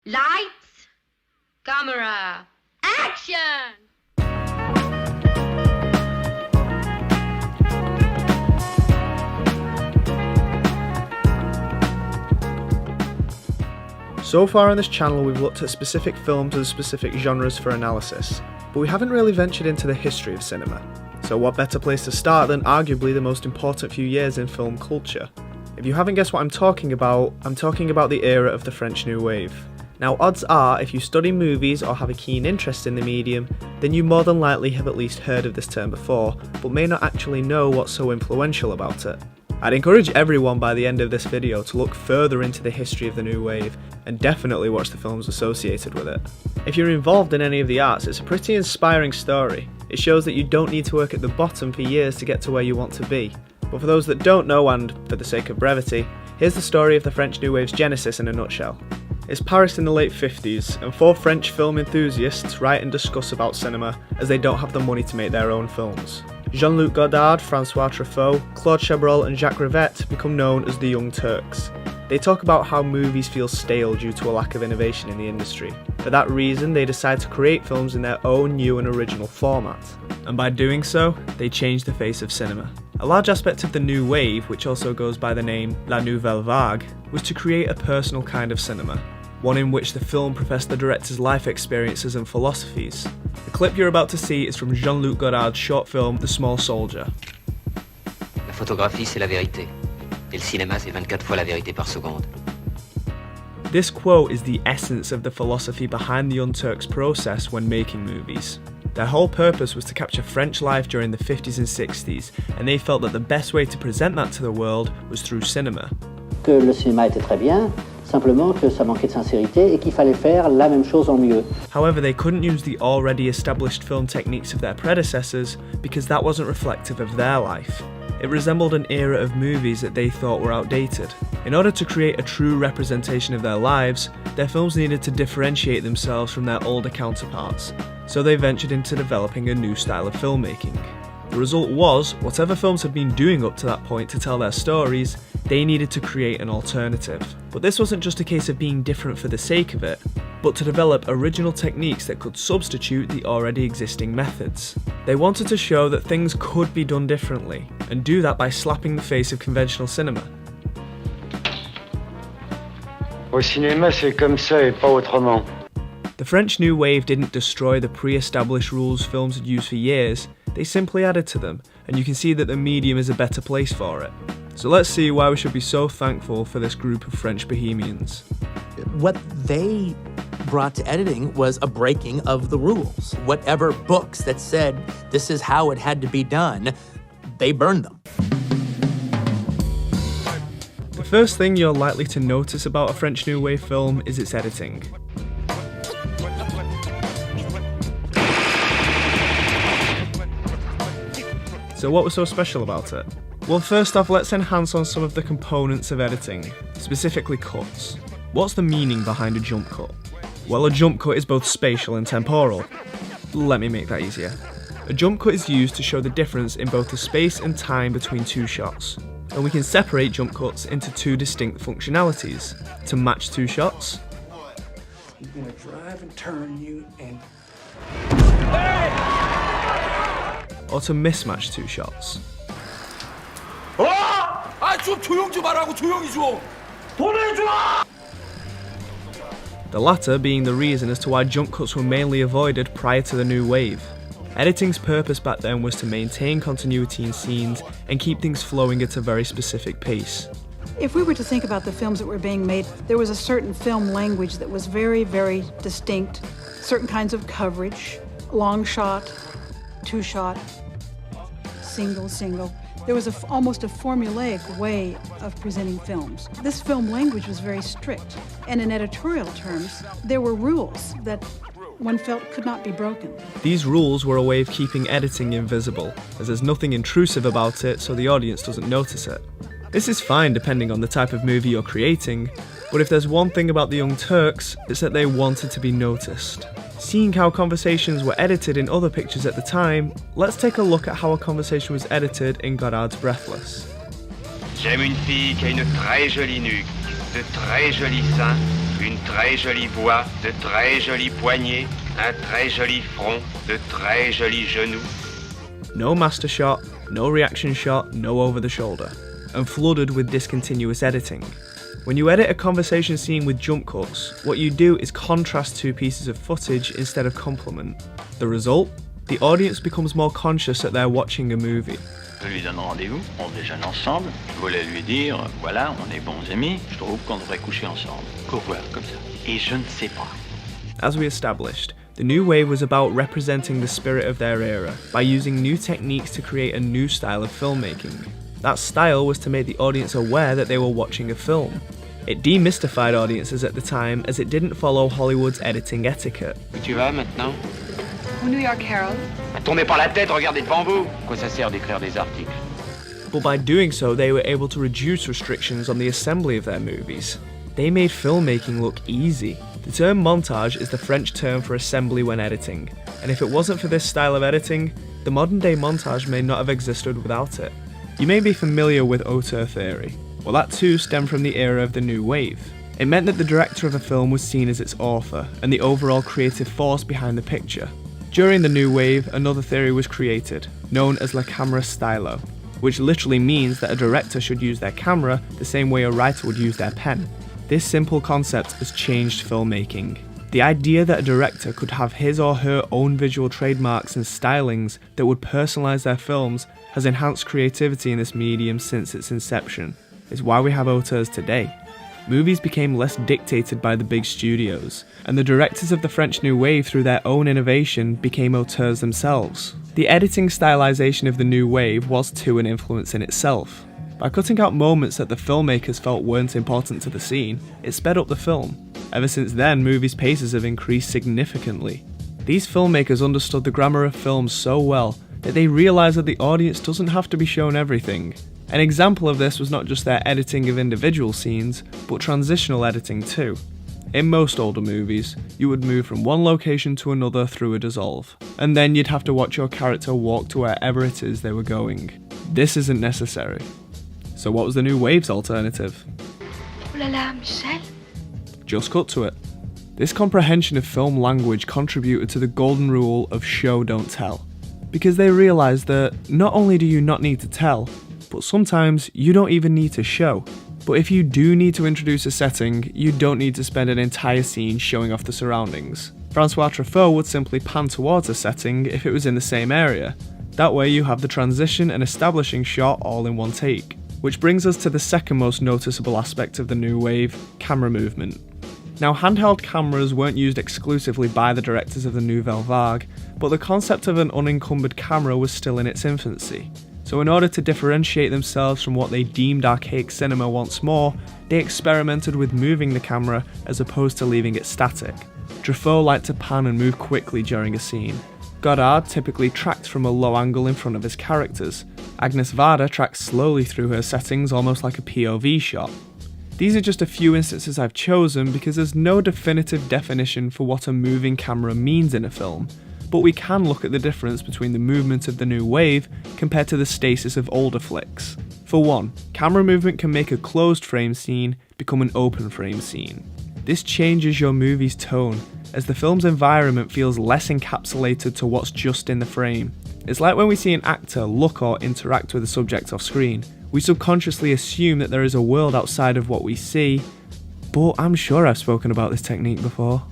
Lights, camera, action! So far on this channel we've looked at specific films and specific genres for analysis, but we haven't really ventured into the history of cinema. So what better place to start than arguably the most important few years in film culture? If you haven't guessed what I'm talking about the era of the French New Wave. Now odds are, if you study movies or have a keen interest in the medium, then you more than likely have at least heard of this term before, but may not actually know what's so influential about it. I'd encourage everyone by the end of this video to look further into the history of the New Wave, and definitely watch the films associated with it. If you're involved in any of the arts, it's a pretty inspiring story. It shows that you don't need to work at the bottom for years to get to where you want to be. But for those that don't know, and for the sake of brevity, here's the story of the French New Wave's genesis in a nutshell. It's Paris in the late 50s, and 4 French film enthusiasts write and discuss about cinema as they don't have the money to make their own films. Jean-Luc Godard, Francois Truffaut, Claude Chabrol and Jacques Rivette become known as the Young Turks. They talk about how movies feel stale due to a lack of innovation in the industry. For that reason, they decide to create films in their own new and original format. And by doing so, they change the face of cinema. A large aspect of the New Wave, which also goes by the name La Nouvelle Vague, was to create a personal kind of cinema, one in which the film professed the director's life experiences and philosophies. The clip you're about to see is from Jean-Luc Godard's short film The Small Soldier. La photographie, c'est la vérité. Et le cinéma, c'est 24 fois la vérité par seconde. This quote is the essence of the philosophy behind the Young Turks' process when making movies. Their whole purpose was to capture French life during the 50s and 60s, and they felt that the best way to present that to the world was through cinema. Que le cinéma était très bien, simplement que ça manquait de sincérité et qu'il fallait faire la même chose en mieux. However, they couldn't use the already established film techniques of their predecessors because that wasn't reflective of their life. It resembled an era of movies that they thought were outdated. In order to create a true representation of their lives, their films needed to differentiate themselves from their older counterparts, so they ventured into developing a new style of filmmaking. The result was, whatever films had been doing up to that point to tell their stories, they needed to create an alternative. But this wasn't just a case of being different for the sake of it, but to develop original techniques that could substitute the already existing methods. They wanted to show that things could be done differently, and do that by slapping the face of conventional cinema. Au cinéma, c'est comme ça et pas autrement. The French New Wave didn't destroy the pre-established rules films had used for years, they simply added to them, and you can see that the medium is a better place for it. So let's see why we should be so thankful for this group of French bohemians. What they brought to editing was a breaking of the rules. Whatever books that said this is how it had to be done, they burned them. The first thing you're likely to notice about a French New Wave film is its editing. So what was so special about it? Well, first off, let's enhance on some of the components of editing, specifically cuts. What's the meaning behind a jump cut? Well, a jump cut is both spatial and temporal. Let me make that easier. A jump cut is used to show the difference in both the space and time between two shots. And we can separate jump cuts into two distinct functionalities: to match two shots, He's gonna drive and turn you and... or to mismatch two shots. 좀 조용 좀 하라고, 조용히 좀! 보내줘! The latter being the reason as to why jump cuts were mainly avoided prior to the New Wave. Editing's purpose back then was to maintain continuity in scenes and keep things flowing at a very specific pace. If we were to think about the films that were being made, there was a certain film language that was very, very distinct. Certain kinds of coverage, long shot, two shot, single. There was almost a formulaic way of presenting films. This film language was very strict, and in editorial terms, there were rules that one felt could not be broken. These rules were a way of keeping editing invisible, as there's nothing intrusive about it so the audience doesn't notice it. This is fine depending on the type of movie you're creating, but if there's one thing about the Young Turks, it's that they wanted to be noticed. Seeing how conversations were edited in other pictures at the time, let's take a look at how a conversation was edited in Godard's Breathless. J'aime une fille qui a une très jolie nuque, de très jolis seins, une très jolie voix, de très jolis poignets, un très joli front, de très jolis genoux. No master shot, no reaction shot, no over the shoulder, and flooded with discontinuous editing. When you edit a conversation scene with jump cuts, what you do is contrast two pieces of footage instead of complement. The result? The audience becomes more conscious that they're watching a movie. Je lui donne rendez-vous, on déjeune ensemble. Je voulais lui dire, voilà, on est bons amis, je trouve qu'on devrait coucher ensemble. Pourquoi, comme ça? Et je ne sais pas. As we established, the New Wave was about representing the spirit of their era by using new techniques to create a new style of filmmaking. That style was to make the audience aware that they were watching a film. It demystified audiences at the time as it didn't follow Hollywood's editing etiquette. Où tu vas maintenant? Au New York Herald. Tournez pas la tête, regardez devant vous. Quoi ça sert d'écrire des articles? But by doing so, they were able to reduce restrictions on the assembly of their movies. They made filmmaking look easy. The term montage is the French term for assembly when editing, and if it wasn't for this style of editing, the modern day montage may not have existed without it. You may be familiar with auteur theory. Well, that too stemmed from the era of the New Wave. It meant that the director of a film was seen as its author and the overall creative force behind the picture. During the New Wave, another theory was created, known as la camera stylo, which literally means that a director should use their camera the same way a writer would use their pen. This simple concept has changed filmmaking. The idea that a director could have his or her own visual trademarks and stylings that would personalise their films has enhanced creativity in this medium since its inception. It's why we have auteurs today. Movies became less dictated by the big studios, and the directors of the French New Wave through their own innovation became auteurs themselves. The editing stylization of the New Wave was too an influence in itself. By cutting out moments that the filmmakers felt weren't important to the scene, it sped up the film. Ever since then, movies' paces have increased significantly. These filmmakers understood the grammar of films so well that they realised that the audience doesn't have to be shown everything. An example of this was not just their editing of individual scenes, but transitional editing too. In most older movies, you would move from one location to another through a dissolve, and then you'd have to watch your character walk to wherever it is they were going. This isn't necessary. So what was the New Wave's alternative? Oh la la, Michel. Just cut to it. This comprehension of film language contributed to the golden rule of show don't tell, because they realised that not only do you not need to tell, but sometimes you don't even need to show. But if you do need to introduce a setting, you don't need to spend an entire scene showing off the surroundings. Francois Truffaut would simply pan towards a setting if it was in the same area. That way you have the transition and establishing shot all in one take. Which brings us to the second most noticeable aspect of the new wave, camera movement. Now, handheld cameras weren't used exclusively by the directors of the Nouvelle Vague, but the concept of an unencumbered camera was still in its infancy. So in order to differentiate themselves from what they deemed archaic cinema once more, they experimented with moving the camera as opposed to leaving it static. Truffaut liked to pan and move quickly during a scene. Godard typically tracked from a low angle in front of his characters. Agnes Varda tracked slowly through her settings almost like a POV shot. These are just a few instances I've chosen because there's no definitive definition for what a moving camera means in a film, but we can look at the difference between the movement of the new wave compared to the stasis of older flicks. For one, camera movement can make a closed frame scene become an open frame scene. This changes your movie's tone, as the film's environment feels less encapsulated to what's just in the frame. It's like when we see an actor look or interact with a subject off screen. We subconsciously assume that there is a world outside of what we see, but I'm sure I've spoken about this technique before.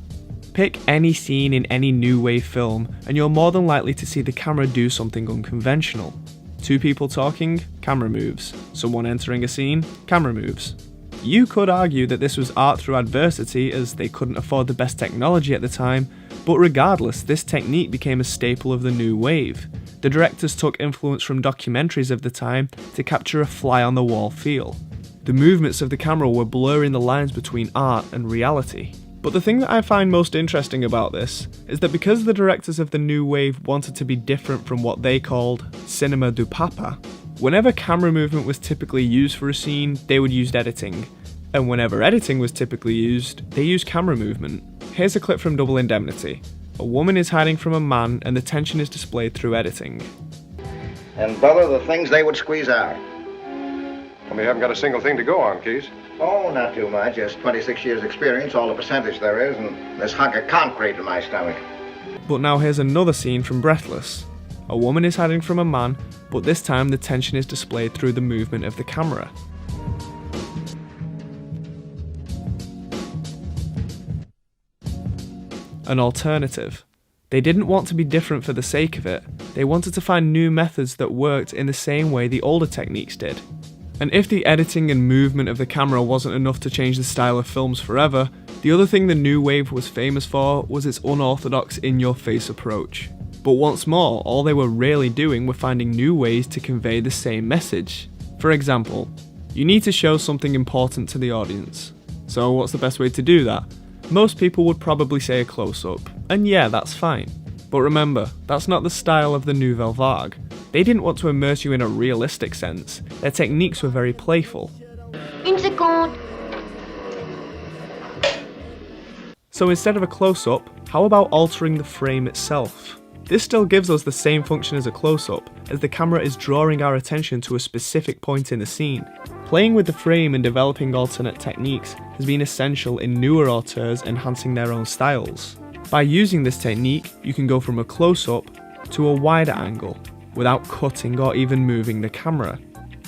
Pick any scene in any new wave film and you're more than likely to see the camera do something unconventional. Two people talking, camera moves. Someone entering a scene, camera moves. You could argue that this was art through adversity as they couldn't afford the best technology at the time, but regardless, this technique became a staple of the new wave. The directors took influence from documentaries of the time to capture a fly-on-the-wall feel. The movements of the camera were blurring the lines between art and reality. But the thing that I find most interesting about this is that because the directors of the new wave wanted to be different from what they called cinema du papa, whenever camera movement was typically used for a scene, they would use editing. And whenever editing was typically used, they used camera movement. Here's a clip from Double Indemnity. A woman is hiding from a man and the tension is displayed through editing. And brother, the things they would squeeze out. Well, we haven't got a single thing to go on, Keys. Oh, not too much. Just 26 years experience, all the percentage there is, and this hunk of concrete in my stomach. But now here's another scene from Breathless. A woman is hiding from a man, but this time the tension is displayed through the movement of the camera. An alternative. They didn't want to be different for the sake of it, they wanted to find new methods that worked in the same way the older techniques did. And if the editing and movement of the camera wasn't enough to change the style of films forever, the other thing the new wave was famous for was its unorthodox in-your-face approach. But once more, all they were really doing were finding new ways to convey the same message. For example, you need to show something important to the audience. So what's the best way to do that? Most people would probably say a close-up, and yeah, that's fine. But remember, that's not the style of the Nouvelle Vague. They didn't want to immerse you in a realistic sense, their techniques were very playful. Une seconde. So instead of a close-up, how about altering the frame itself? This still gives us the same function as a close-up, as the camera is drawing our attention to a specific point in the scene. Playing with the frame and developing alternate techniques has been essential in newer auteurs enhancing their own styles. By using this technique, you can go from a close-up to a wider angle, without cutting or even moving the camera,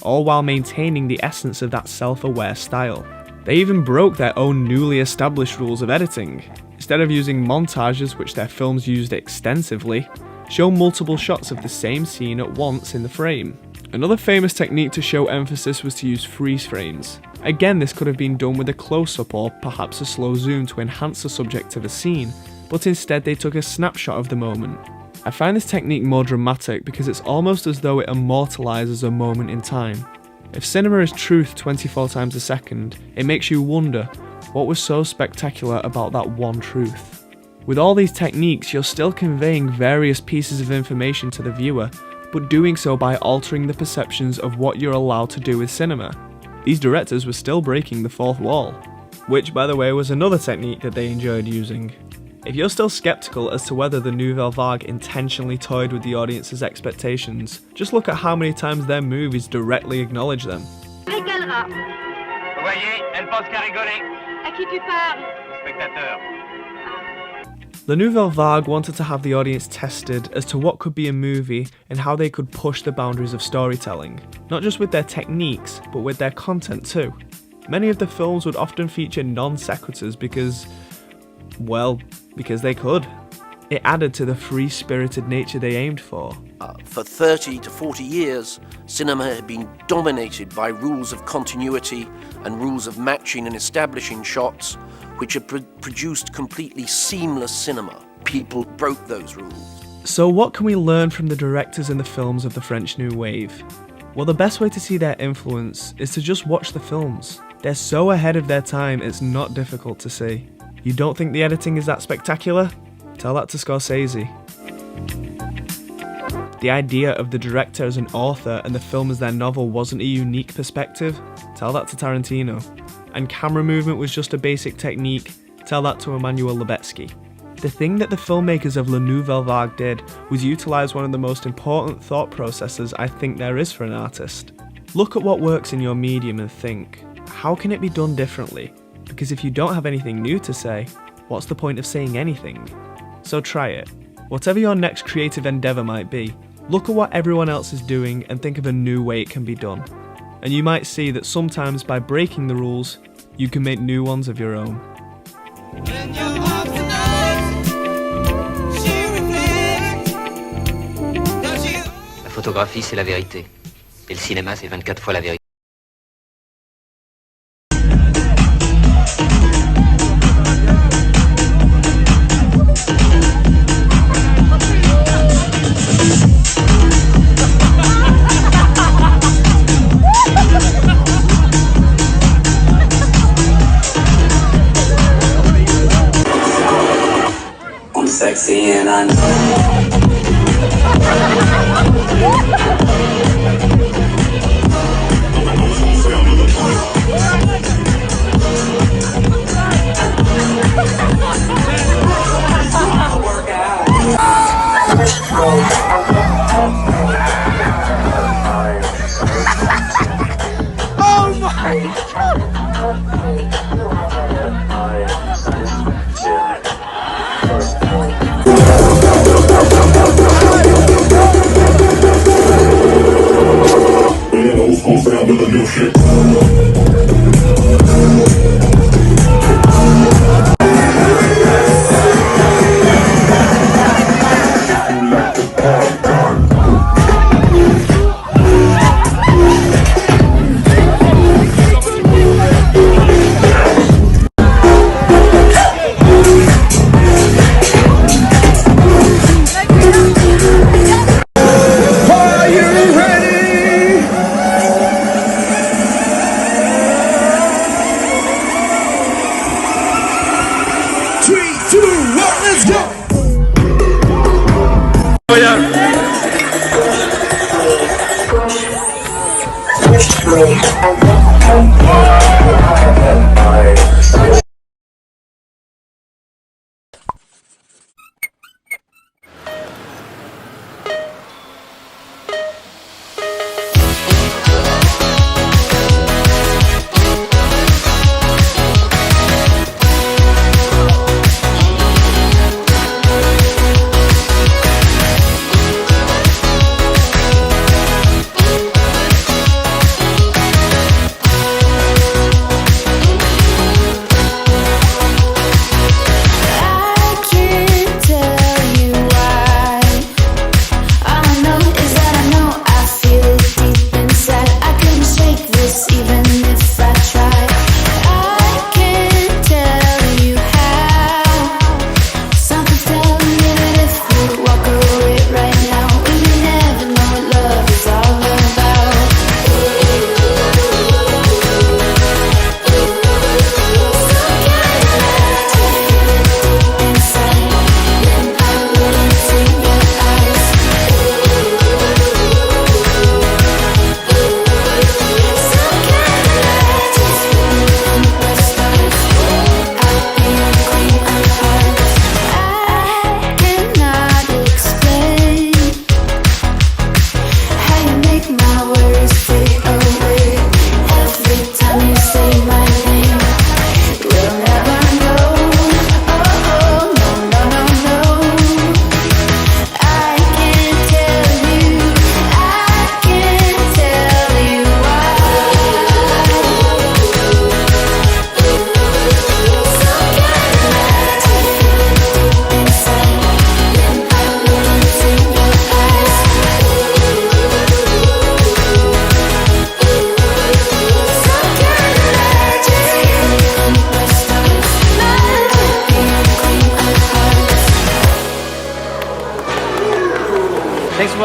all while maintaining the essence of that self-aware style. They even broke their own newly established rules of editing. Instead of using montages, which their films used extensively, show multiple shots of the same scene at once in the frame. Another famous technique to show emphasis was to use freeze frames. Again, this could have been done with a close-up or perhaps a slow zoom to enhance the subject of a scene, but instead they took a snapshot of the moment. I find this technique more dramatic because it's almost as though it immortalizes a moment in time. If cinema is truth 24 times a second, it makes you wonder, what was so spectacular about that one truth? With all these techniques, you're still conveying various pieces of information to the viewer, but doing so by altering the perceptions of what you're allowed to do with cinema. These directors were still breaking the fourth wall, which by the way was another technique that they enjoyed using. If you're still skeptical as to whether the Nouvelle Vague intentionally toyed with the audience's expectations, just look at how many times their movies directly acknowledge them. Régalera. Voyez, elle pense qu'à rigoler. À qui tu parles? Spectateur. The Nouvelle Vague wanted to have the audience tested as to what could be a movie and how they could push the boundaries of storytelling, not just with their techniques, but with their content too. Many of the films would often feature non sequiturs because they could. It added to the free-spirited nature they aimed for. For 30 to 40 years, cinema had been dominated by rules of continuity and rules of matching and establishing shots, which had produced completely seamless cinema. People broke those rules. So what can we learn from the directors and the films of the French New Wave? Well, the best way to see their influence is to just watch the films. They're so ahead of their time, it's not difficult to see. You don't think the editing is that spectacular? Tell that to Scorsese. The idea of the director as an author and the film as their novel wasn't a unique perspective? Tell that to Tarantino. And camera movement was just a basic technique? Tell that to Emmanuel Lubezki. The thing that the filmmakers of La Nouvelle Vague did was utilise one of the most important thought processes I think there is for an artist. Look at what works in your medium and think, how can it be done differently? Because if you don't have anything new to say, what's the point of saying anything? So try it. Whatever your next creative endeavour might be, look at what everyone else is doing and think of a new way it can be done. And you might see that sometimes by breaking the rules, you can make new ones of your own. La photographie, c'est la vérité. Et le cinéma, c'est 24 fois la vérité. I'm sexy and I know. Oh my!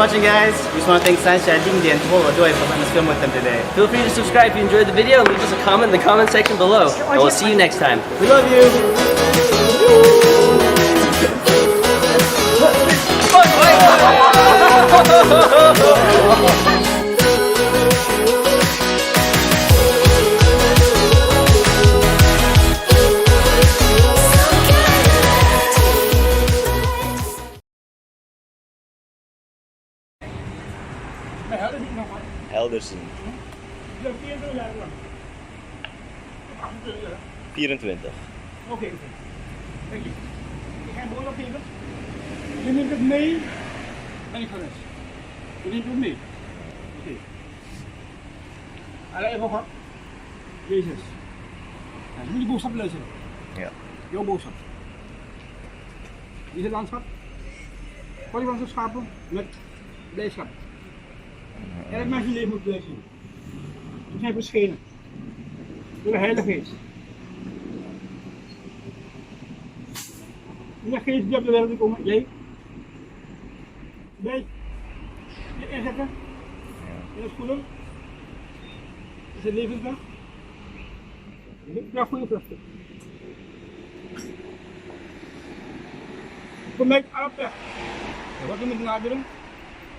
watching, guys. We just want to thank Sunshine Ding and Paul Adoy for letting us film with them today. Feel free to subscribe if you enjoyed the video and leave us a comment in the comment section below. And we'll see you next time. We love you. Eldersen. 24. Oké. Dank je. Ik ga hem gewoon opgeven. Je neemt het mee en ik ga les. Je neemt het mee. Oké. Allee, even op. Jezus. Ja, je moet die boodschap luisteren. Ja. Jouw boodschap. Dit is het landschap. Polygonische schapen met blijdschap. Elk mens in leven moet blij zijn. We zijn verschenen. Door de Heilige Geest. De geest die op de wereld komen, jij. Jij. Je inzetten. In het goede. Is het levensdag. Ja, goede vruchten. Voor mij op weg. Wat we moeten naderen,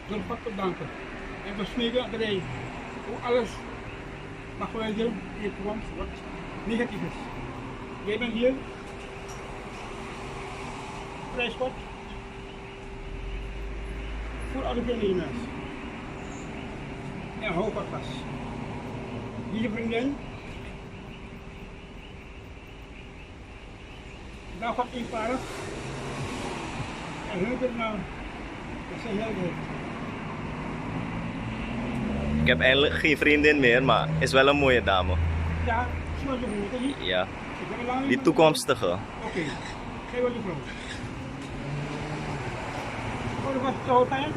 door God te danken. En te smeken dat hij hoe alles mag verwijderen in je toekomst wat negatief is. Jij bent hier. Prijs God. Voor alle deelnemers. En hou God vast. Deze vriendin. Nou God eenparig. En hun nou. Dat zijn heel goed. Ik heb eigenlijk geen vriendin meer, maar is wel een mooie dame. Ja, zoals je voelt, hè? Ja. Die toekomstige. Oké, geef wat je vrouw. Oh, wat zo fijn.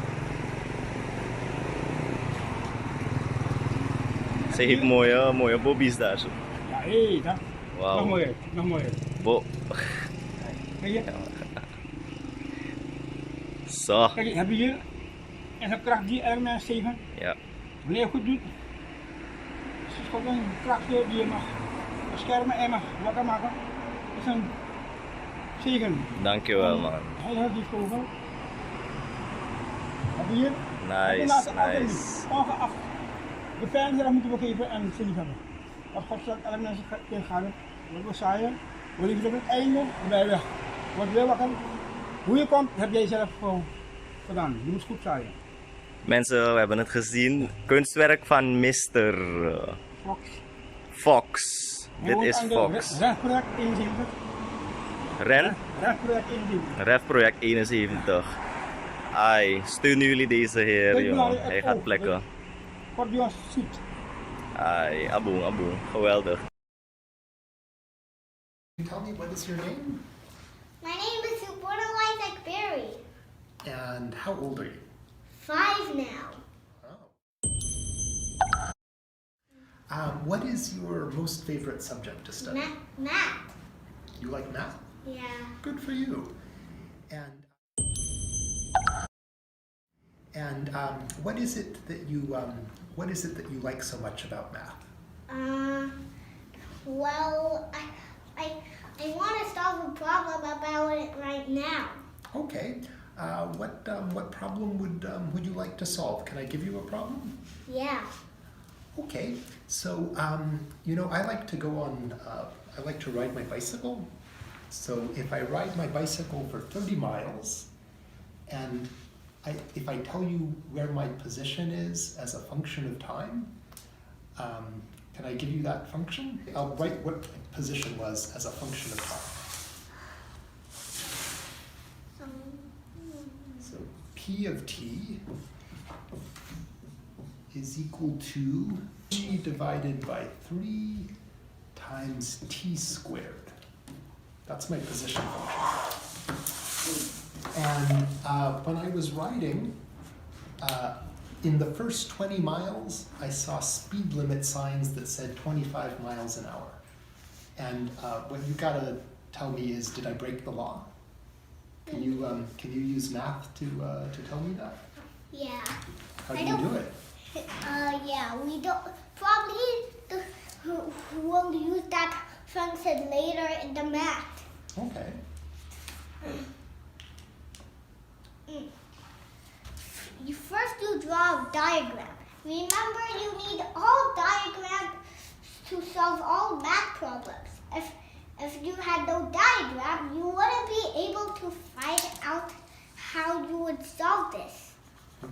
Ze heeft mooie bobby's daar zo. Ja, hé, dat. Wauw. Nog mooier, nog mooier. Bo. Kijk je? Zo. Kijk, heb je hier en zo'n kracht die elk mens tegen. Ja. Wanneer je goed doet, is het gewoon een kracht die je mag beschermen en mag wakker maken. Dat is een zegen. Dankjewel, man. Hij houdt die vogel. Heb je hier? Nice, nice. Ongeacht de vijand die moeten we geven en ze niet hebben. Wat God zegt, elk mens tegengaan. Wat we zaaien, we liever op het einde, dan ben je weg. Wat wil wakker? Hoe je komt, heb jij zelf gedaan. Je moet goed zaaien. Mensen, we hebben het gezien. Kunstwerk van Mr. Fox. Fox. Dit is Fox. Refproject 71. Refproject 71. Refproject 71. Ai, steunen jullie deze heer, jongen. Hij gaat plekken. Wat je ons ziet. Ai, aboe, geweldig. Tell me, what is your name? My name is Suborna Isaac Berry. And how old are you? 5 now. What is your most favorite subject to study? Math. You like math? Yeah. Good for you. And what is it that you like so much about math? Well, I want to solve a problem about it right now. Okay. What problem would you like to solve? Can I give you a problem? Yeah. Okay. So I like to go on. I like to ride my bicycle. So if I ride my bicycle for 30 miles, and if I tell you where my position is as a function of time, can I give you that function? I'll write what my position was as a function of time. So P of t is equal to g divided by 3 times t squared. That's my position function. And when I was riding, in the first 20 miles, I saw speed limit signs that said 25 miles an hour. And what you gotta tell me is, did I break the law? Can you use math to tell me that? Yeah. How do you do it? Yeah, we don't, we'll use that function later in the math. Okay. You draw a diagram. Remember, you need all diagrams to solve all math problems. If you had no diagram, you wouldn't be able to find out how you would solve this.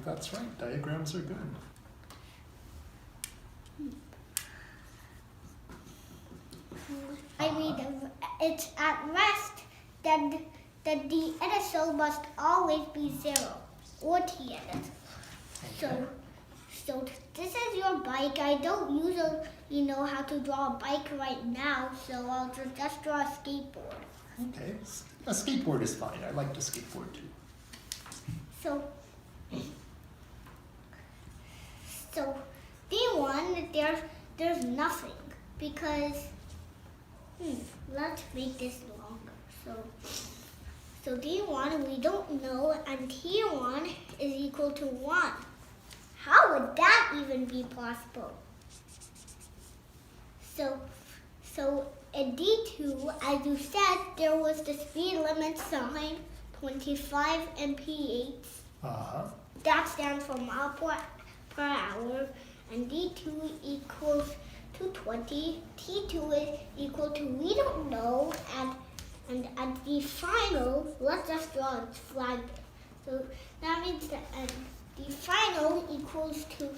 That's right. Diagrams are good. I mean, it's at rest, then the initial must always be 0 or t initial. So this is your bike. I don't usually know how to draw a bike right now, so I'll just draw a skateboard. Okay. A skateboard is fine. I like to skateboard too. So D1, there's nothing because let's make this longer. So D1 we don't know, and T1 is equal to 1. How would that even be possible? So in D2, as you said, there was the speed limit sign, 25 mph. That stands for mile per hour, and D2 equals to 20. T2 is equal to we don't know, and at the final, let's just draw a flag. So that means that the final equals to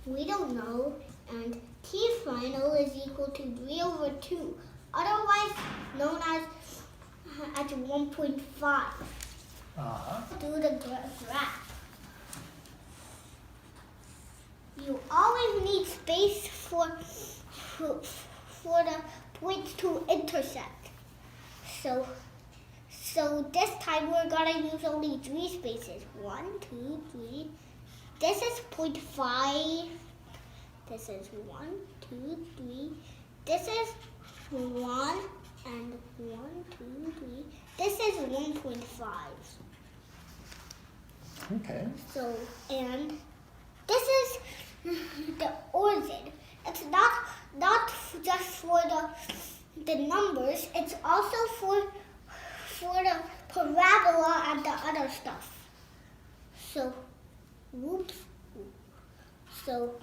we don't know, and T final is equal to 3/2, otherwise known as 1.5. Do the graph. You always need space for the points to intersect. So this time we're gonna use only 3 spaces. 1, 2, 3. This is 0.5. This is 1, 2, 3. This is 1 and 1, 2, 3. This is 1.5. Okay. So, and this is the origin. It's not just for the numbers. It's also for the parabola and the other stuff. So, whoops. So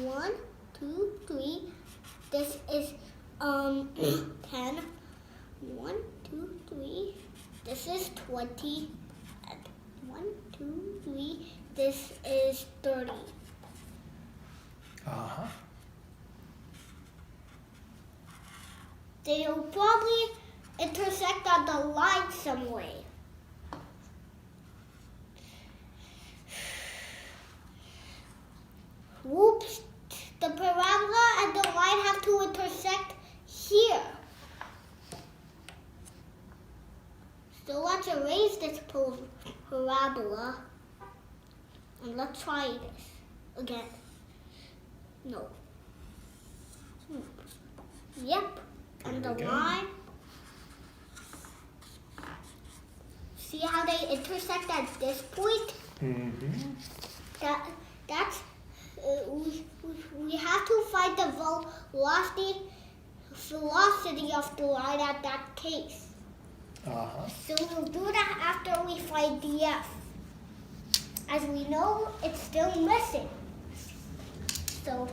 1, 2, 3. This is 10. 1, 2, 3. This is 20. And 1, 2, 3. This is 30. They'll probably intersect on the line some way. Whoops, the parabola and the line have to intersect here. So let's erase this parabola and let's try this again. No. Yep, and the line. See how they intersect at this point? That's we have to find the velocity of the line at that case. So we'll do that after we find df. As we know, it's still missing. So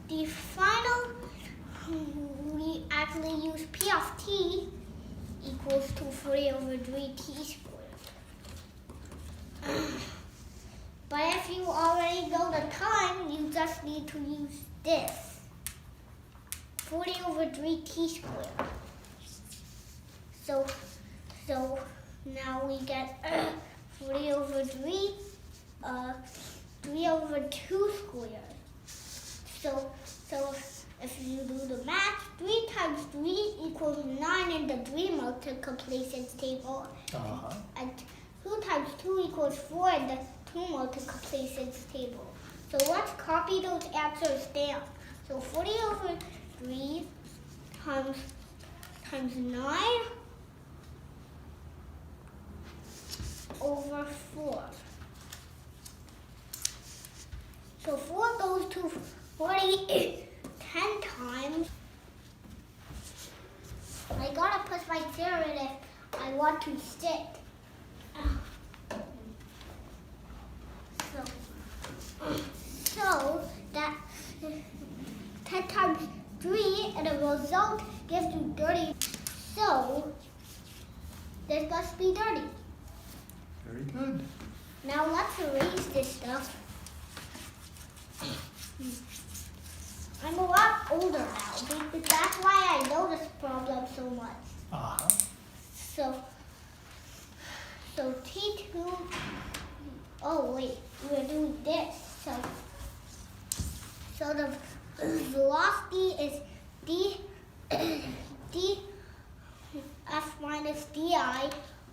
the final, we actually use P of t equals to 3/3t squared. But if you already know the time, you just need to use this. 40/3t squared. So now we get 40/3, 3/2 squared. So if you do the math, 3 times 3 equals 9 in the 3 multiplications table. And 2 times 2 equals 4 in the 2 multiplications table. So let's copy those answers down. So 40/3 times 9 over 4. So 4 goes to 40 10 times. I gotta push my zero in if I want to sit. So that 10 times 3 and the result gives you 30. So this must be 30. Very good. Now let's erase this stuff. I'm a lot older now. That's why I know this problem so much. Uh-huh. So T2, oh wait, we're doing this. So the velocity is df minus di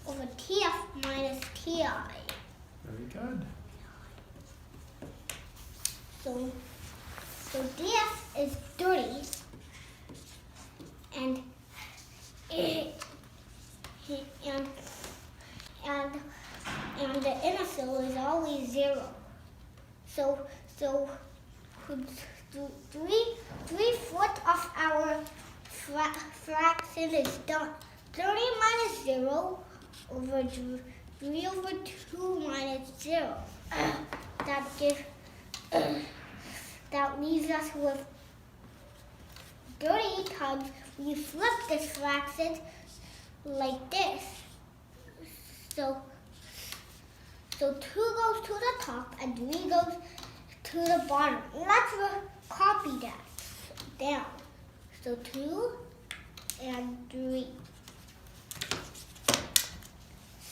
over tf minus ti. Very good. So df is 30 and the initial is always 0. So 3/4 of our fraction is done. 30 minus 0 over 3 over 2 minus 0. That leaves us with 30 times. We flip this fraction like this. So 2 goes to the top and 3 goes to the bottom. Let's copy that down. So 2 and 3.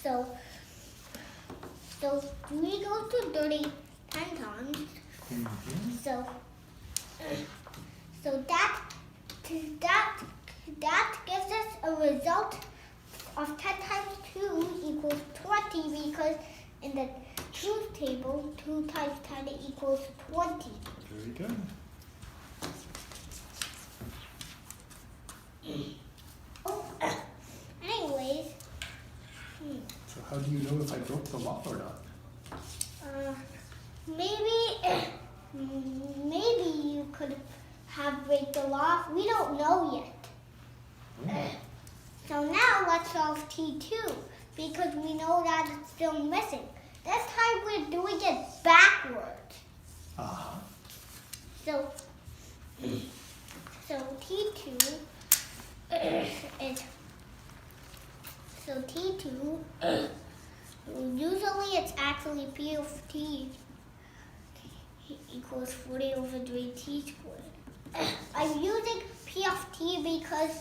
So 3 goes to 30 10 times. So that gives us a result of 10 times 2 equals 20 because in the truth table 2 times 10 equals 20. Very good. Anyways. So how do you know if I broke the law or not? Maybe you could have break the law. We don't know yet. So now let's solve T2 because we know that it's still missing. This time we're doing it backwards. Uh-huh. So T2 is T2 usually it's actually P of T equals 40 over 3t squared. I'm using P of T because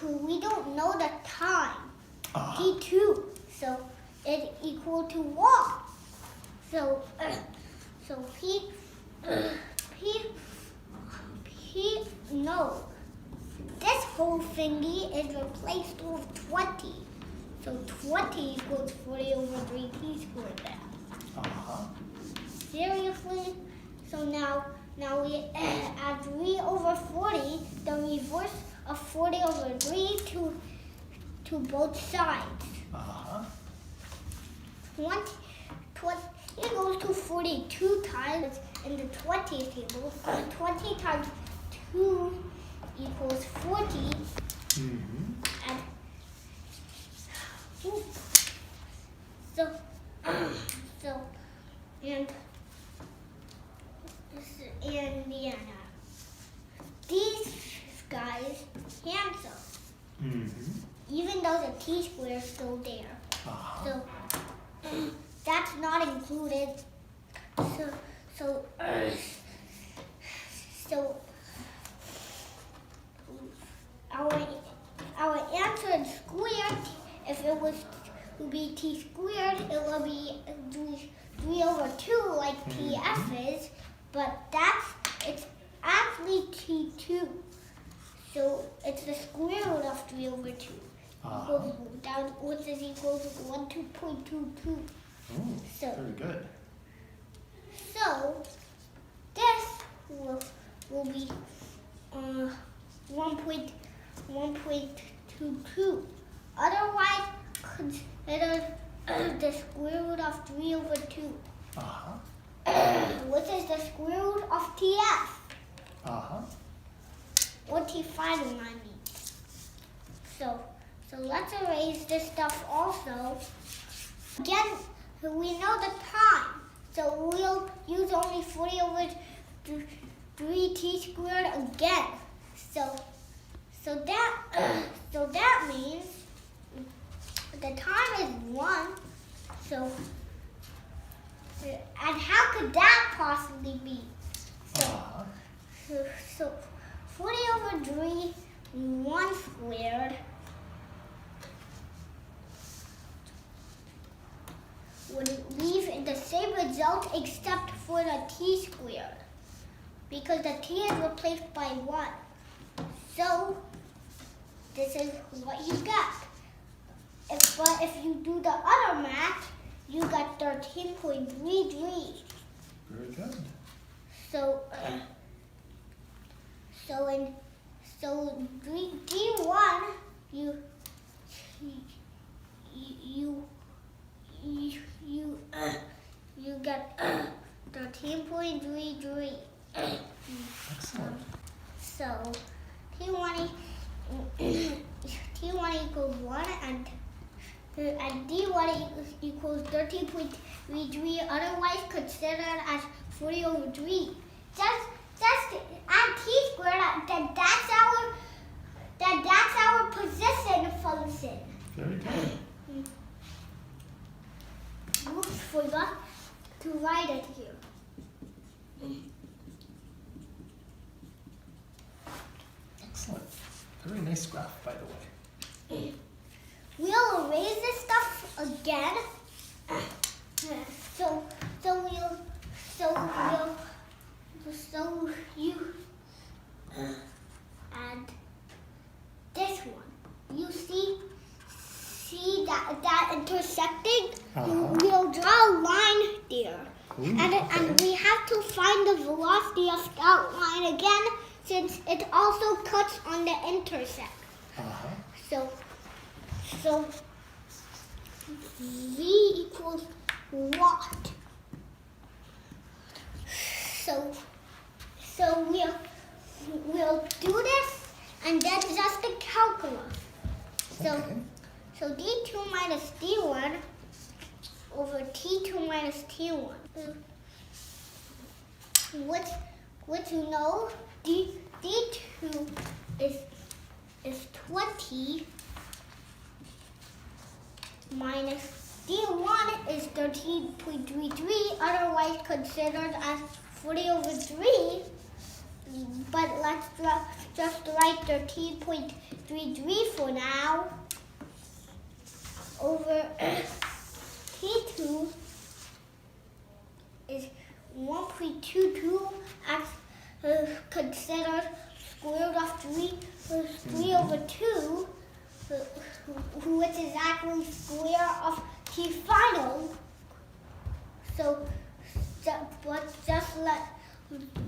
we don't know the time. T2, so it's equal to 1. So no. This whole thingy is replaced with 20. So 20 equals 40 over 3t squared now. Seriously? So now we add 3 over 40, the reverse of 40 over 3 to both sides. 20 goes to 42 times in the 20 table. 20 times 2 equals 40. And these guys cancel. Even though the t square is still there. So that's not included. So our answer is squared. If it would be t squared, it will be 3 over 2 like TF is, but it's actually T2. So it's the square root of 3 over 2. Which is equal to 12.22. Very good. So this will be 1.22. Otherwise, consider the square root of 3 over 2. Uh-huh. Which is the square root of TF. Uh-huh. Or T5 in my mean. So let's erase this stuff also. Again, we know the time. So we'll use only 40 over 3t squared again. So that means the time is 1. So, and how could that possibly be? So 40 over 3, 1 squared would leave the same result except for the t squared, because the t is replaced by 1. So this is what you got. But if you do the other math, you got 13.33. Very good. So D1 you get 13.33. Excellent. So T1 equals 1 and D1 equals 13.33, otherwise considered as 40 over 3. Just add t squared, that's our position function. Very good. Oops, forgot to write it here. Excellent. Very nice graph, by the way. We'll erase this stuff again. So you and this one. You see that intersecting? We'll draw a line there. And we have to find the velocity of that line again, since it also cuts on the intersect. So V equals what? So we'll do this and then just the calculus. So D2 minus D1 over T2 minus T1. Which you know D2 is 20 minus D1 is 13.33, otherwise considered as 40 over 3. But let's just write 13.33 for now. Over T2 is 1.22 as considered square root of 3 over 2, which is actually square of T final.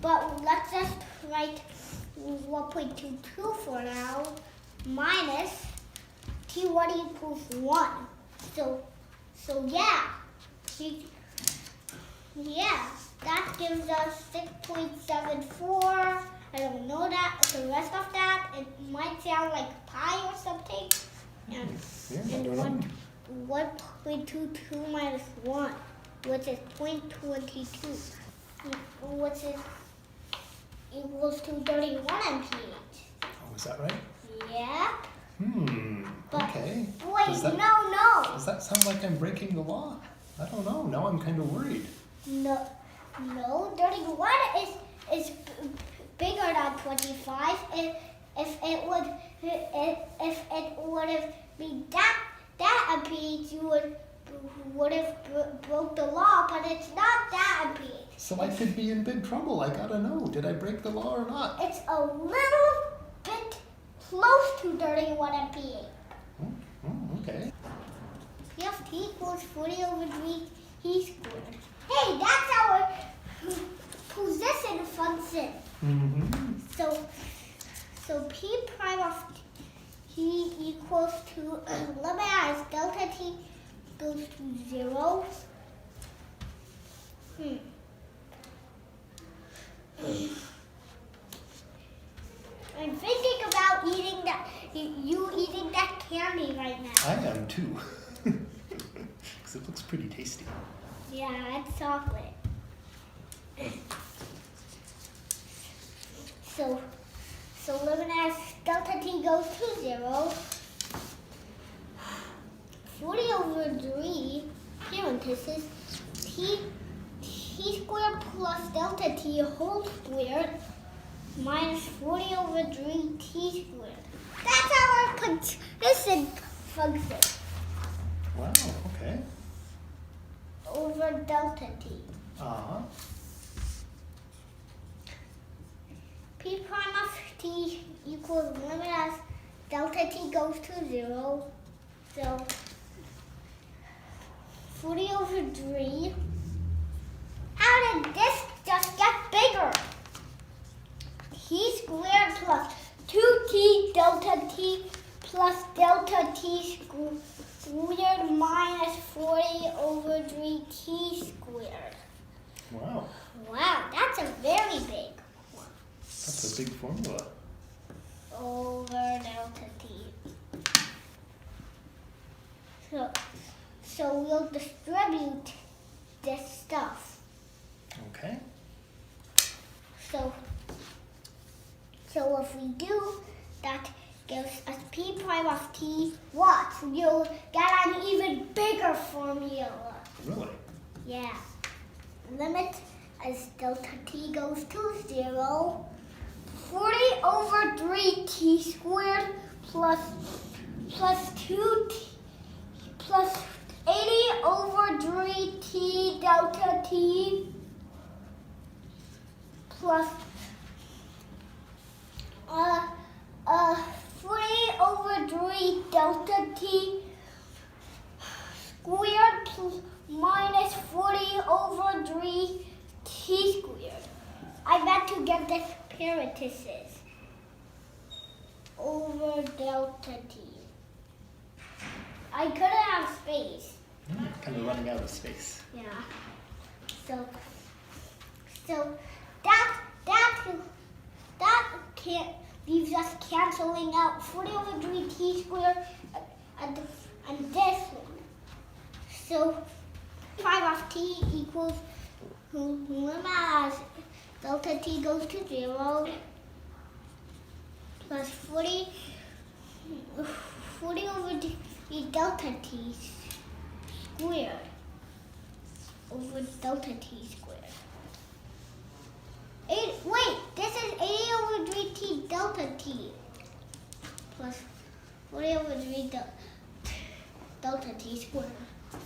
But let's just write 1.22 for now, minus T1 equals 1. So yeah, that gives us 6.74. I don't know the rest of that. It might sound like pi or something. And 1.22 minus 1, which is 0.22, which is equals to 31 mph. Oh, is that right? Yeah. Okay. Wait, no. Does that sound like I'm breaking the law? I don't know. Now I'm kind of worried. No, 31 is bigger than 25. If it would have been that mph, you would have broke the law, but it's not that mph. So I could be in big trouble. I gotta know. Did I break the law or not? It's a little bit close to 31 mph. Okay. P of t equals 40 over 3 t squared. Hey, that's our position function. So P prime of t equals to limit as delta t goes to 0. I'm thinking about eating that. You eating that candy right now. I am too. Because it looks pretty tasty. Yeah, it's chocolate. So limit as delta t goes to 0. 40 over 3 parentheses t squared plus delta t whole squared minus 40 over 3 t squared. That's how our partition functions. Wow, okay. Over delta t. Uh-huh. P prime of t equals limit as delta t goes to 0. So 40 over 3. How did this just get bigger? T squared plus 2t delta t plus delta t squared minus 40 over 3t squared. Wow. Wow, that's a very big one. That's a big formula. Over delta t. So we'll distribute this stuff. Okay. So if we do, that gives us p prime of t what? You'll get an even bigger formula. Really? Yeah. Limit as delta t goes to 0. 40 over 3t squared plus 2t plus 80 over 3t delta t plus 40 over 3 delta t squared minus 40 over 3 t squared. I meant to get this parenthesis over delta t. I couldn't have space. Kind of running out of space. Yeah. So that can't leaves us canceling out 40 over 3t squared and this one. So 5 of t equals limit as delta t goes to 0 plus 40 over the delta t squared over delta t squared. Wait, this is 80 over 3t delta t plus 40 over 3 delta t squared.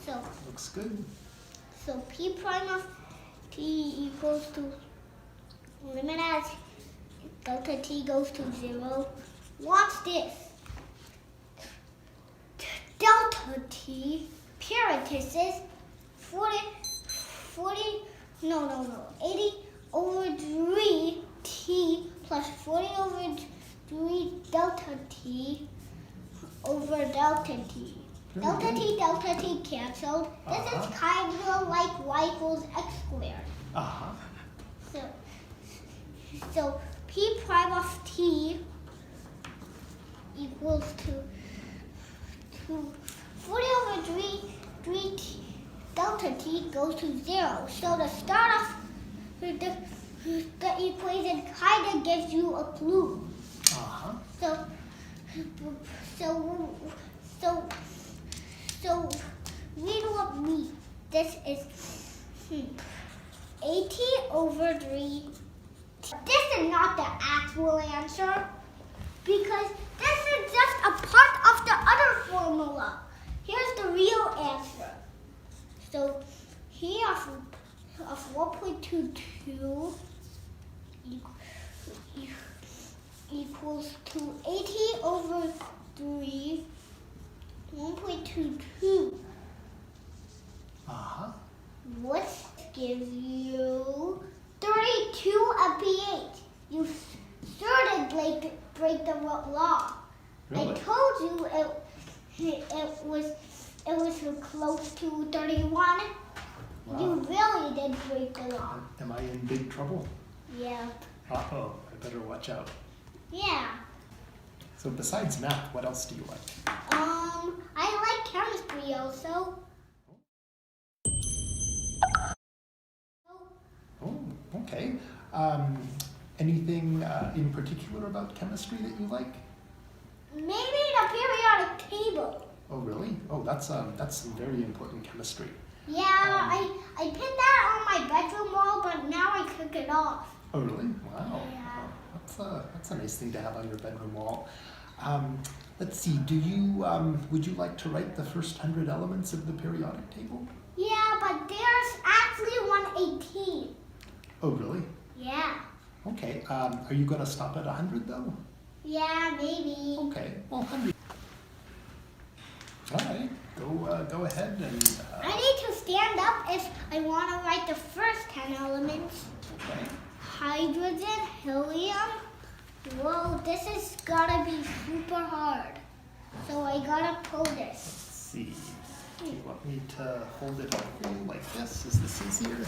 So looks good. So p prime of t equals to limit as delta t goes to 0. Watch this. Delta t parenthesis 80 over 3t plus 40 over 3 delta t over delta t. Delta t canceled. This is kind of like y equals x squared. So p prime of t equals to 40 over 3t delta t goes to 0. So the start of the equation kind of gives you a clue. So read what me. This is 80 over 3. This is not the actual answer because this is just a part of the other formula. Here's the real answer. So here of 1.22 equals to 80 over 3, 1.22. What gives you 32 and P8? You started break the law. Really? I told you it was it was close to 31. Wow. You really did break the law. Am I in big trouble? Yeah. Uh-oh, I better watch out. Yeah. So besides math, what else do you like? I like chemistry also. Oh, okay. Anything in particular about chemistry that you like? Maybe the periodic table. Oh, really? Oh, that's some very important chemistry. Yeah, I pinned that on my bedroom wall, but now I took it off. Oh, really? Wow. Yeah. That's a nice thing to have on your bedroom wall. Let's see. Would you like to write the first 100 elements of the periodic table? Yeah, but there's actually 118. Oh, really? Yeah. Okay. Are you going to stop at 100 though? Yeah, maybe. Okay. Well, 100. All right. Go ahead and. I need to stand up if I want to write the first 10 elements. Okay. Hydrogen, helium. Whoa, this is gotta be super hard. So I gotta pull this. Let's see. Do you want me to hold it up for you like this? Is this easier?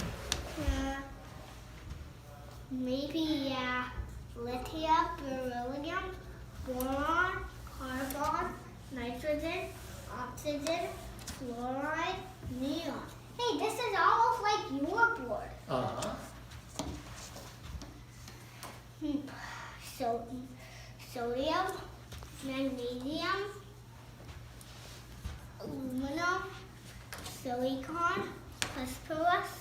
Maybe, yeah. Lithium, beryllium, boron, carbon, nitrogen, oxygen, fluoride, neon. Hey, this is almost like your board. Uh-huh. So, sodium, magnesium, aluminum, silicon, phosphorus,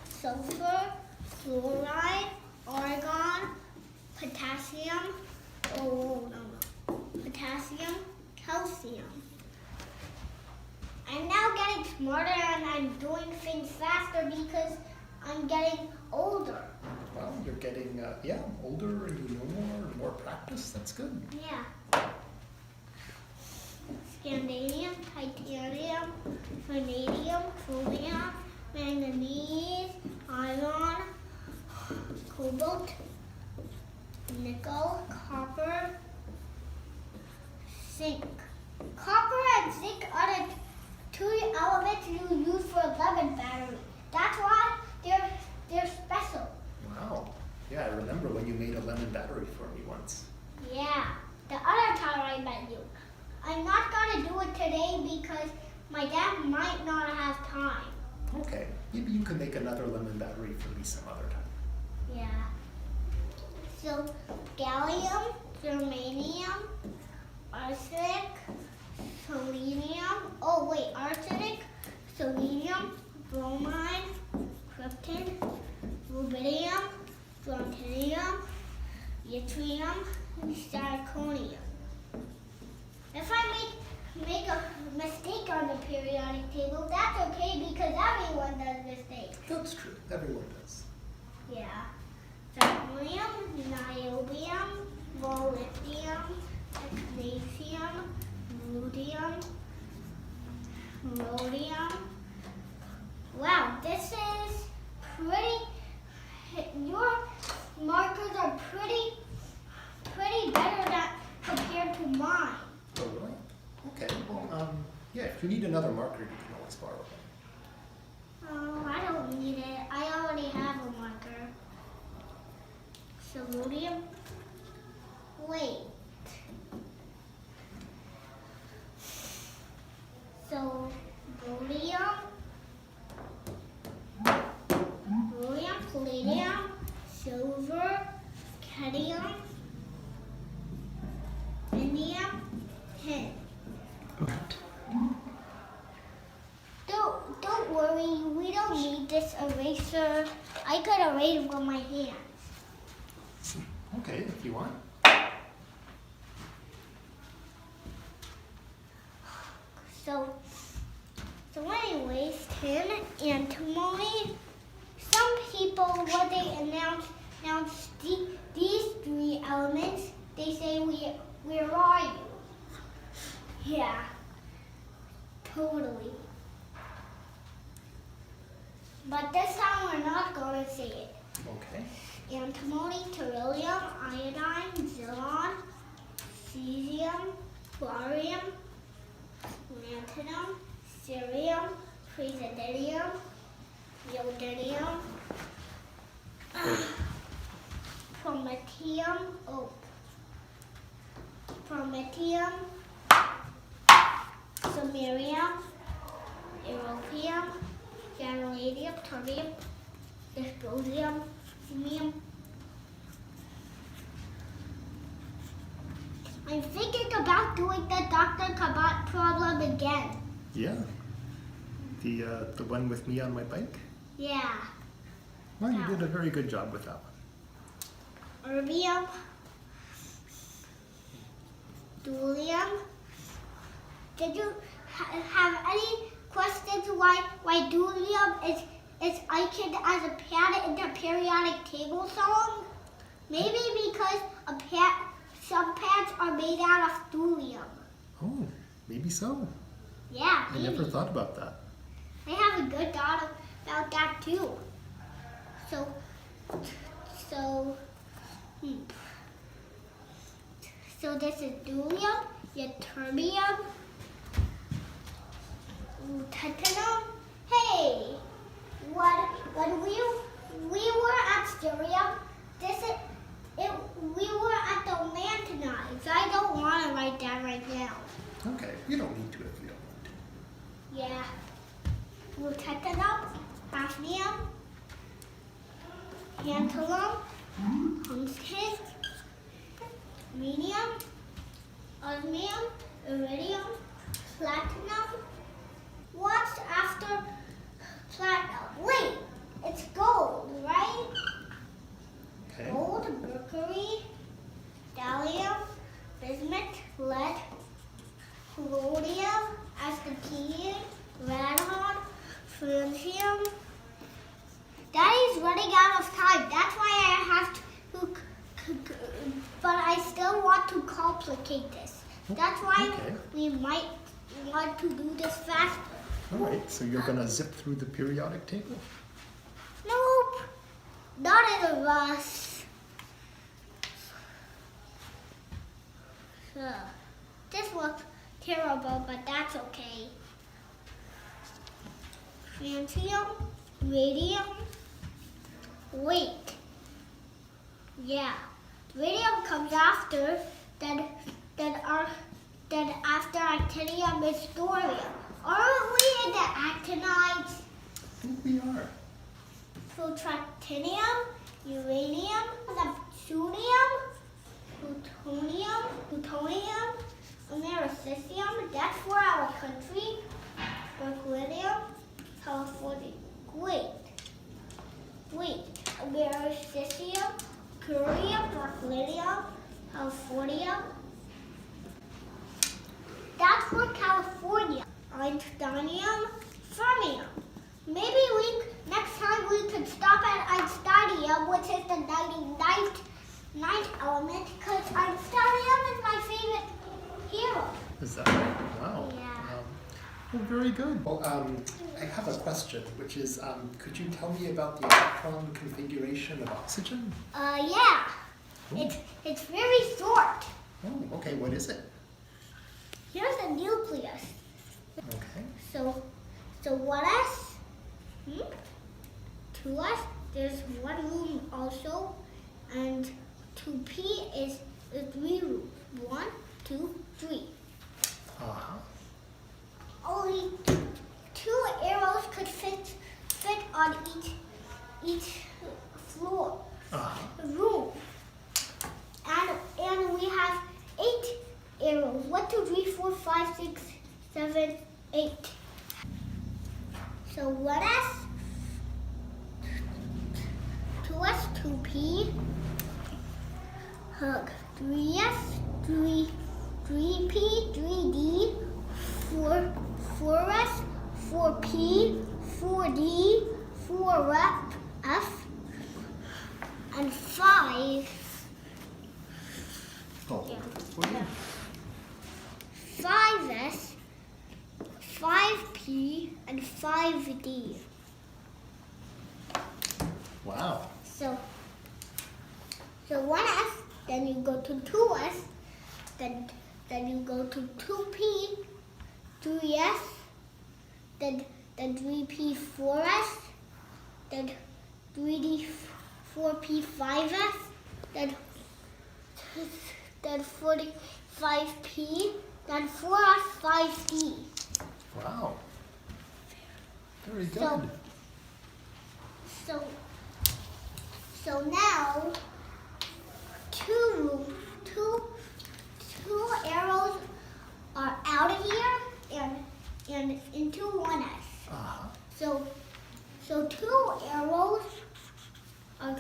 sulfur, fluoride, argon, potassium, potassium, calcium. I'm now getting smarter and I'm doing things faster because I'm getting older. Well, you're getting, older and you know more practice. That's good. Yeah. Scandium, titanium, vanadium, chromium, manganese, iron, cobalt, nickel, copper, zinc. Copper and zinc are the two elements you use for a lemon battery. That's why they're special. Wow. Yeah, I remember when you made a lemon battery for me once. Yeah, the other time I met you. I'm not gonna do it today because my dad might not have time. Okay, maybe you can make another lemon battery for me some other time. Yeah. So, gallium, germanium, arsenic, selenium, arsenic, selenium, bromine, krypton, rubidium, strontium, yttrium, and zirconium. If I make a mistake on the periodic table, that's okay because everyone does mistakes. That's true. Everyone does. Yeah. Zirconium, niobium, molybdenum, magnesium, rubidium, rhodium. Wow, this is pretty. Your markers are pretty better than compared to mine. Oh, really? Okay. Well, if you need another marker, you can always borrow it. Oh, I don't need it. I already have a marker. Sodium. Wait. So, rhodium, palladium, silver, cadmium, indium, tin. Don't worry, we don't need this eraser. I could erase with my hands. Okay, if you want. So anyways, tin, antimony. Some people, when they announce these three elements, they say, where are you? Yeah, totally. But this time we're not going to say it. Okay. Antimony, beryllium, iodine, xenon, cesium, barium, lanthanum, cerium, praseodymium, neodymium, promethium, samarium, europium, gadolinium, terbium, dysprosium, semium. I'm thinking about doing the Dr. Kabat problem again. Yeah. The one with me on my bike? Yeah. Well, you did a very good job with that one. Erbium, thulium. Did you have any questions why thulium is icon as a planet in the periodic table song? Maybe because some pads are made out of thulium. Oh, maybe so. Yeah, I never thought about that. I have a good thought about that too. So this is thulium, ytterbium, titanium. Hey, when we were at Styrium, we were at the lantanides. I don't want to write that right now. Okay, you don't need to if you don't want to. Yeah. Titanium, hafnium, tantalum, tungsten, rhenium, osmium, iridium, platinum. What's after platinum? Wait, it's gold, right? Okay. Gold, mercury, gallium, bismuth, lead, polonium, astatine, radon, francium. Daddy's running out of time. That's why I have to, but I still want to complicate this. That's why we might want to do this faster. All right, so you're going to zip through the periodic table? Nope, not in a rush. So, this looks terrible, but that's okay. Francium, radium, wait. Yeah, radium comes after, then after actinium is thorium. Aren't we in the actinides? I think we are. So tritium, uranium, neptunium, plutonium, americium, that's for our country, berkelium, California. Wait, americium, curium, berkelium, California. That's for California. Einsteinium, fermium. Maybe next time we could stop at Einsteinium, which is the 99th element, because Einsteinium is my favorite hero. Is that right? Wow. Yeah. Well, very good. Well, I have a question, which is, could you tell me about the electron configuration of oxygen? Yeah. It's very short. Oh, okay. What is it? Here's the nucleus. Okay. So 1s, 2s, there's one room also, and 2p is 3 rooms. 1, 2, 3. Uh-huh. Only 2 arrows could fit on each floor, room. And we have 8 arrows. 1, 2, 3, 4, 5, 6, 7, 8. So 1s, 2s, 2p, 3s, 3p, 3d, 4s, 4p, 4d, 4f, and 5. Oh. 5s, 5p, and 5d. Wow. So 1s, then you go to 2s, then you go to 2p, 3s, then 3p4s, then 3d4p5s, then 45p, then 4s5d. Wow. Very good. So now two arrows are out of here and into 1s. Uh-huh. So two arrows are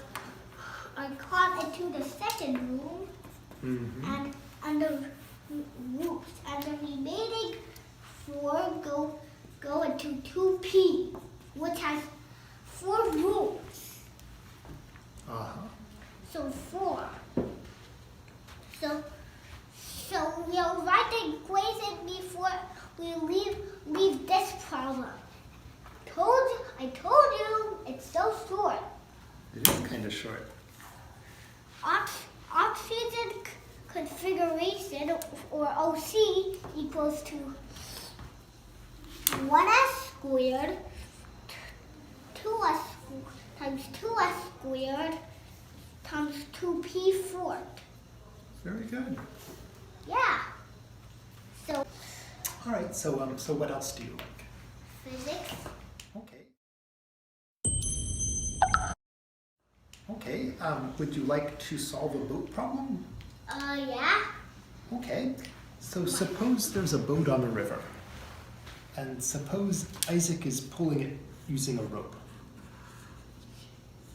caught into the second room and the roofs, and the remaining 4 go into 2p, which has 4 rooms. Uh-huh. So 4. So we'll write the equation before we leave this problem. I told you it's so short. It is kind of short. Oxygen configuration, or OC, equals to 1s squared 2s times 2s squared times 2p4. Very good. Yeah. So. All right. So what else do you like? Physics. Okay. Okay. Would you like to solve a boat problem? Yeah. Okay. So suppose there's a boat on a river, and suppose Isaac is pulling it using a rope.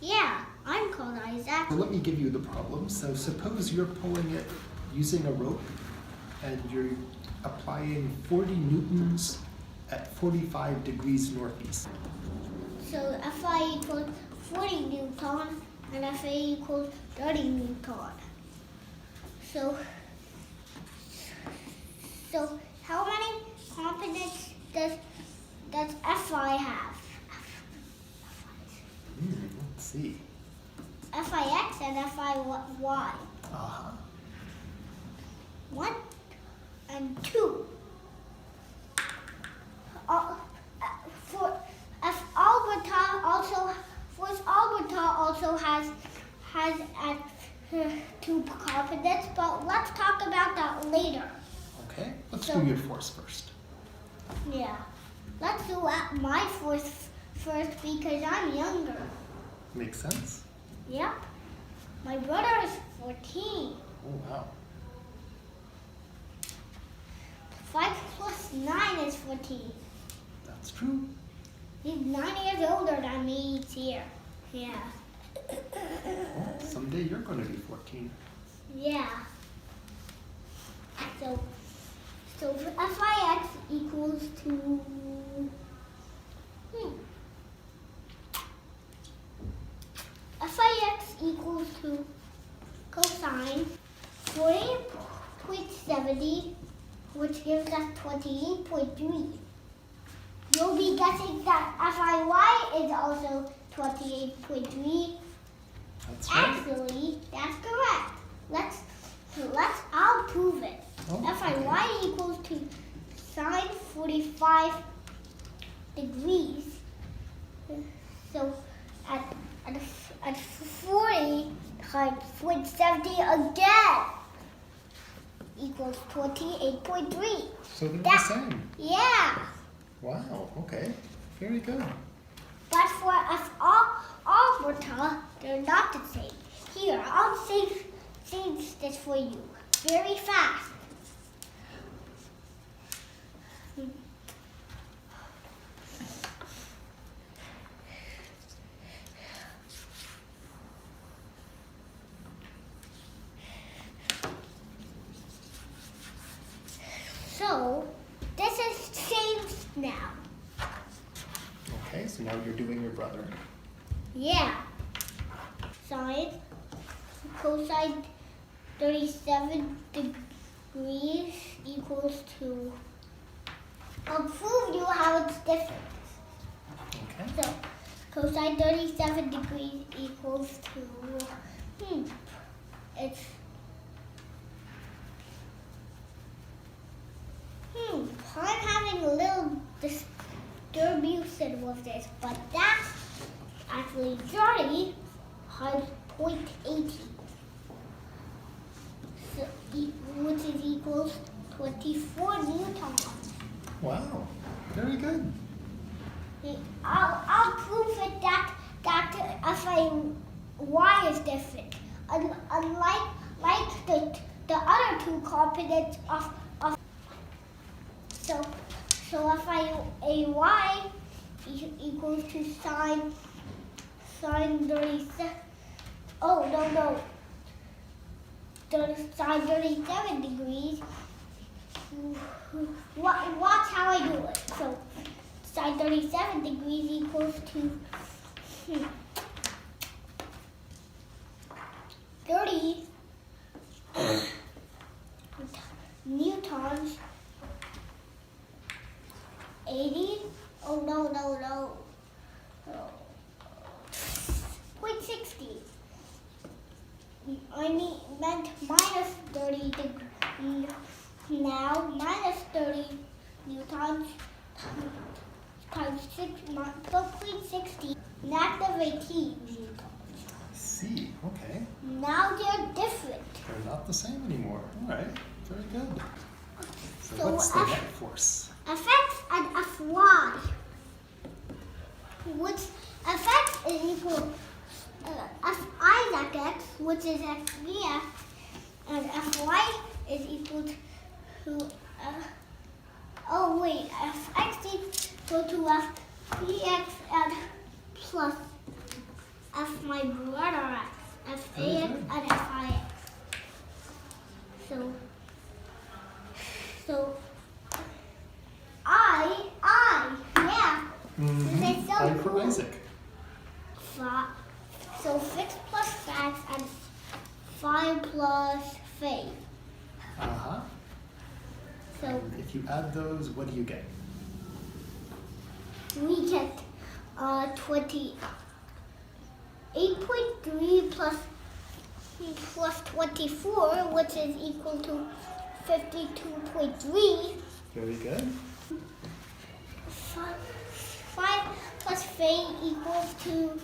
Yeah, I'm called Isaac. So let me give you the problem. So suppose you're pulling it using a rope, and you're applying 40 newtons at 45 degrees northeast. So Fi equals 40 newton and Fa equals 30 newton. So how many components does Fi have? Let's see. Fix and Fiy. Uh-huh. 1 and 2. Force Alberta also has 2 components, but let's talk about that later. Okay, let's do your force first. Yeah, let's do my force first because I'm younger. Makes sense. Yep. My brother is 14. Oh, wow. 5 plus 9 is 14. That's true. He's 9 years older than me each year. Yeah. Well, someday you're going to be 14. Yeah. So Fix equals to Fix equals to cosine 40.70, which gives us 28.3. You'll be guessing that Fiy is also 28.3. That's right. Actually, that's correct. I'll prove it. Fiy equals to sine 45 degrees. So at 40 times 0.70 again equals 28.3. So they're the same. Yeah. Wow, okay. Very good. But for Alberta, they're not the same. Here, I'll change this for you very fast. So, this is changed now. Okay, so now you're doing your brother. Yeah. Sine, cosine 37 degrees equals to... I'll prove you how it's different. Okay. So, cosine 37 degrees equals to... It's... I'm having a little distribution was this, but that's actually 30 has 0.80. So, which is equals 24 newtons. Wow, very good. I'll prove it that y is different. Unlike the other two components of so if a y equals to sine 37. Oh no. Sine 37 degrees. Watch how I do it. So sine 37 degrees equals to 30 newtons. 80. Oh no. 0.60. I meant minus 30 degrees. Now minus 30 newtons times 12.60, negative 18 newtons. See, okay. Now they're different. They're not the same anymore. All right, very good. So what's the net force? Fx and Fy, which Fx is equal Fi at x, which is x dx, and Fy is equal to Fx equal to Fpx and plus F my brother x, Fax and Fix. So I for Isaac. So Fix plus Fax and Phi plus Fae. Uh-huh. So and if you add those, what do you get? We get 28.3 plus 24, which is equal to 52.3. Very good. 5 plus Fae equals to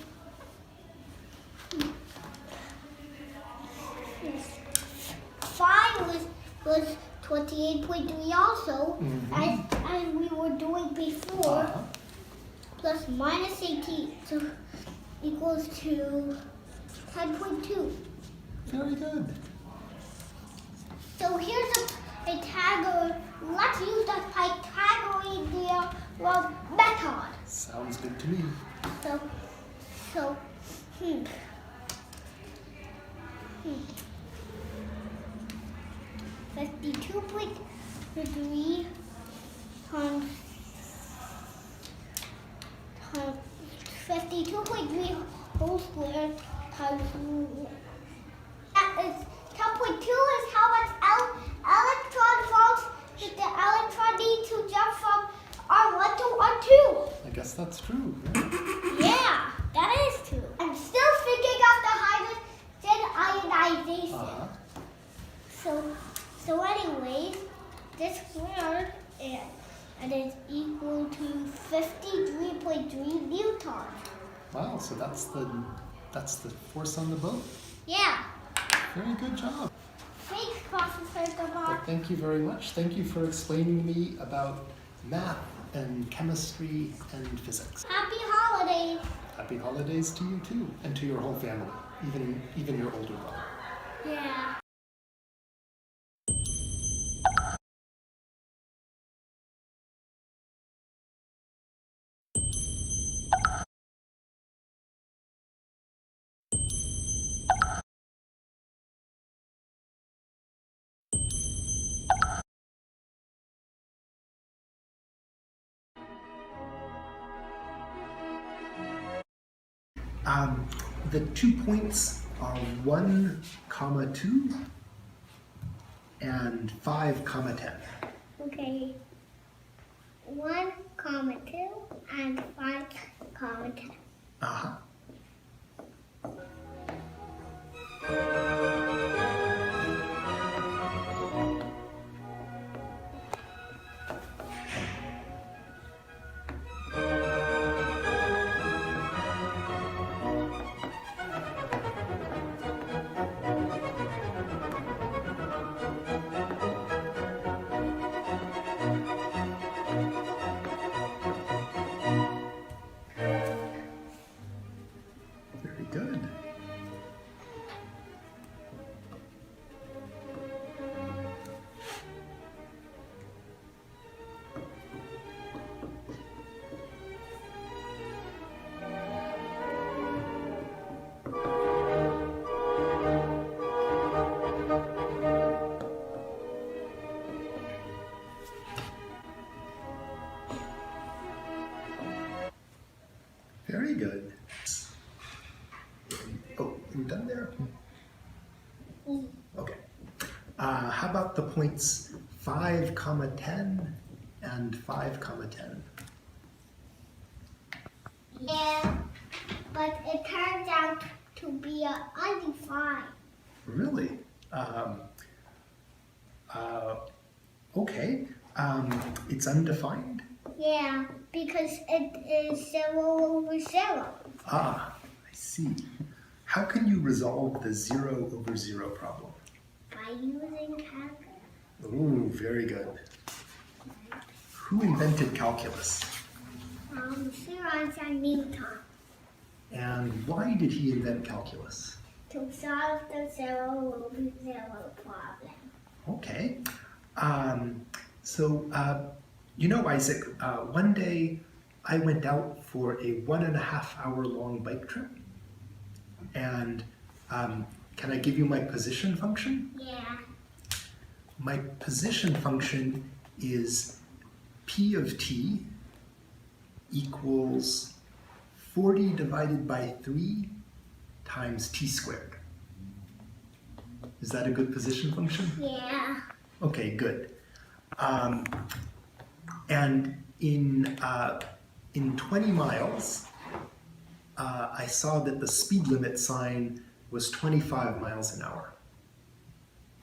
5 was 28.3 also, as we were doing before, plus minus 18, so equals to 10.2. Very good. So here's a Pythagorean. Let's use the Pythagorean method. Sounds good to me. So 52.3 times 52.3 whole square times that is 10.2 is how much electron volts did the electron need to jump from R1 to R2. I guess that's true. Yeah, that is true. I'm still thinking of the hydrogen ionization. So anyways, this squared and it's equal to 53.3 newtons. Wow, so that's the force on the boat? Yeah. Very good job. Thanks, Professor Gamot. Well, thank you very much. Thank you for explaining to me about math and chemistry and physics. Happy holidays. Happy holidays to you too, and to your whole family, even your older brother. Yeah. The 2 points are 1, 2 and 5, 10. Okay. 1, 2 and 5, 10. Uh-huh. Very good. Oh, you done there? Okay. How about the points 5, 10 and 5, 10? Yeah, but it turns out to be an undefined. Really? Okay. It's undefined? Yeah, because it is 0 over 0. Ah, I see. How can you resolve the 0 over 0 problem? By using calculus. Ooh, very good. Who invented calculus? Sir Isaac Newton. And why did he invent calculus? To solve the 0 over 0 problem. Okay. You know, Isaac, one day I went out for a 1.5 hour long bike trip. And can I give you my position function? Yeah. My position function is P of t equals 40 divided by 3 times t squared. Is that a good position function? Yeah. Okay, good. And in 20 miles, I saw that the speed limit sign was 25 miles an hour.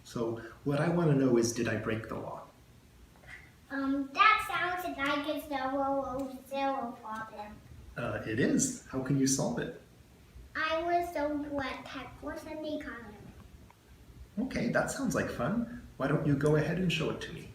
So what I want to know is, did I break the law? That sounds like a 0 over 0 problem. It is. How can you solve it? I was told what tech course in the economy. Okay, that sounds like fun. Why don't you go ahead and show it to me?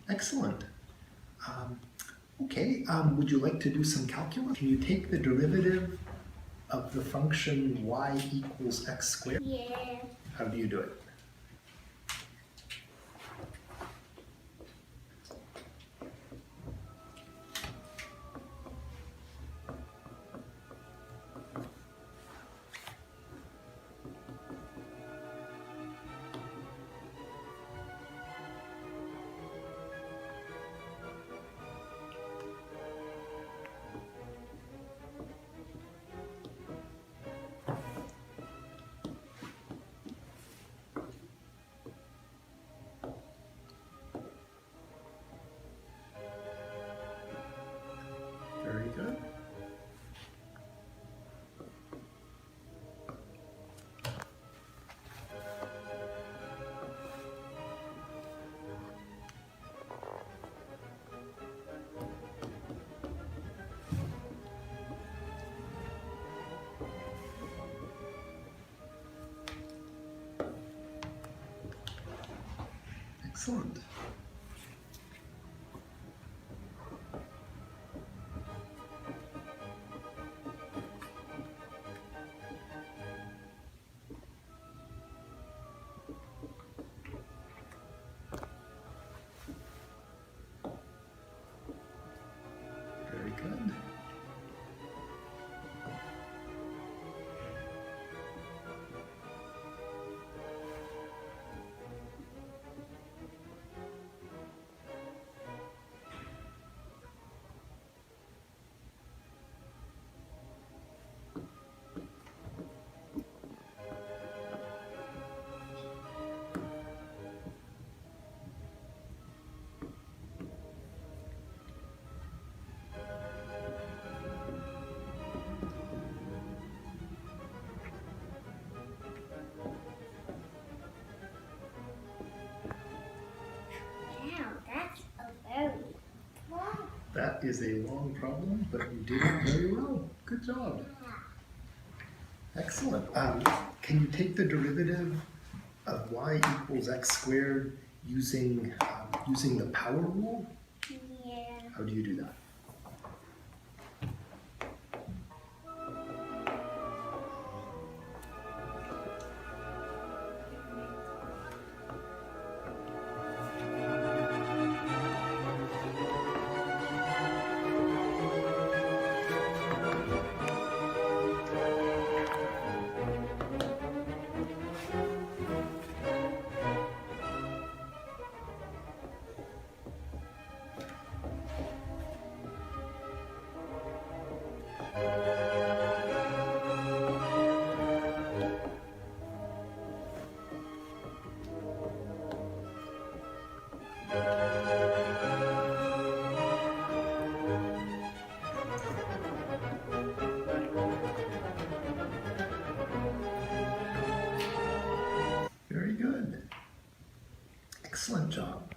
Excellent. Would you like to do some calculus? Can you take the derivative of the function y equals x squared? Yeah. How do you do it? Very good. Excellent. Good. Wow, that's a very long. That is a long problem, but you did it very well. Good job. Excellent. Can you take the derivative of y equals x squared using the power rule? Yeah. How do you do that? Very good. Excellent job.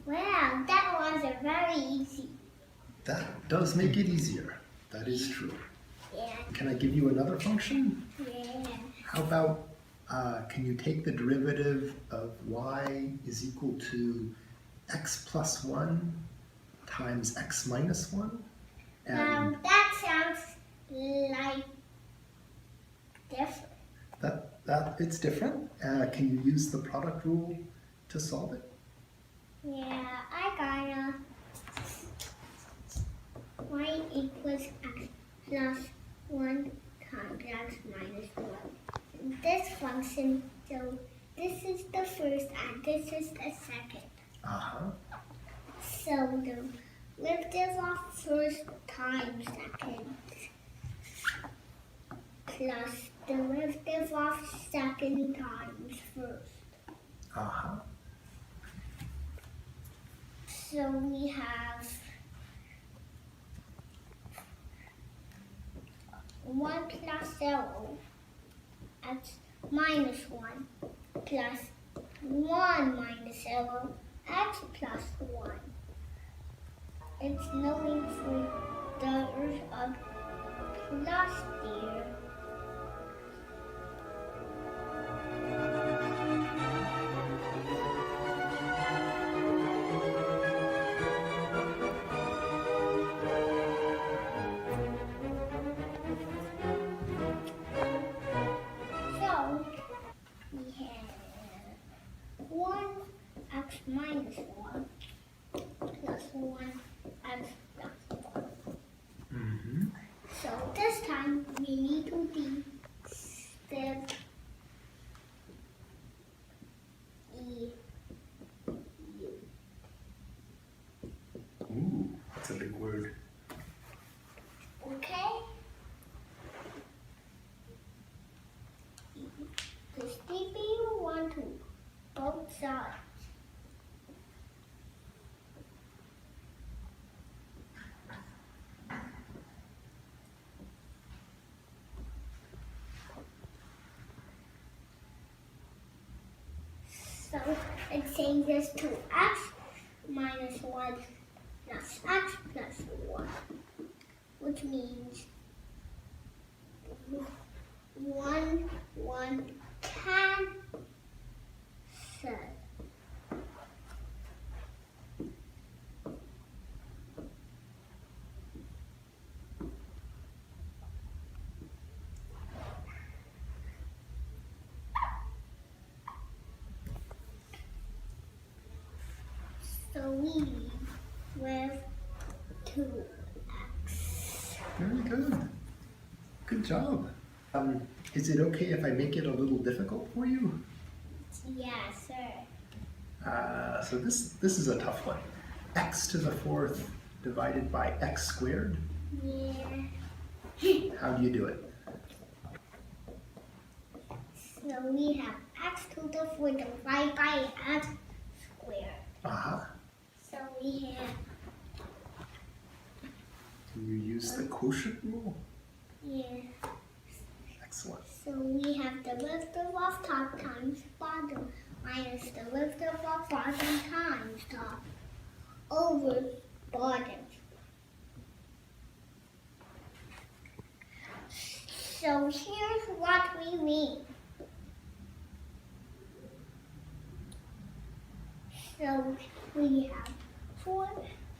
Wow, that was a very easy. That does make it easier. That is true. Yeah. Can I give you another function? Yeah. How about, can you take the derivative of y is equal to x plus 1 times x minus 1? And That sounds like different. that it's different. Can you use the product rule to solve it? Yeah, I gotta. Y equals x plus 1 times x minus 1. This function, so this is the first and this is the second. Uh-huh. So the derivative of first times second plus the derivative of second times first. Uh-huh. So we have 1 plus 0, x minus 1, plus 1 minus 0, x plus 1. It's knowing for the root of plus there. So we have 1 x minus 1 plus 1 x plus 1. Mm-hmm. So this time we need to be step E U. Ooh, that's a big word. Okay? The CPU want to both sides. So it changes to x minus 1 plus x plus 1, which means 1, 1 cancel. So we leave with 2x. Very good. Good job. Is it okay if I make it a little difficult for you? Yeah, sir. So this is a tough one. X to the 4th divided by x squared. Yeah. How do you do it? So we have x to the 4th divided by x squared. So we have, Do you use the quotient rule? yeah. Excellent. So we have derivative of top times bottom minus derivative of bottom times top over bottom. So here's what we mean. So we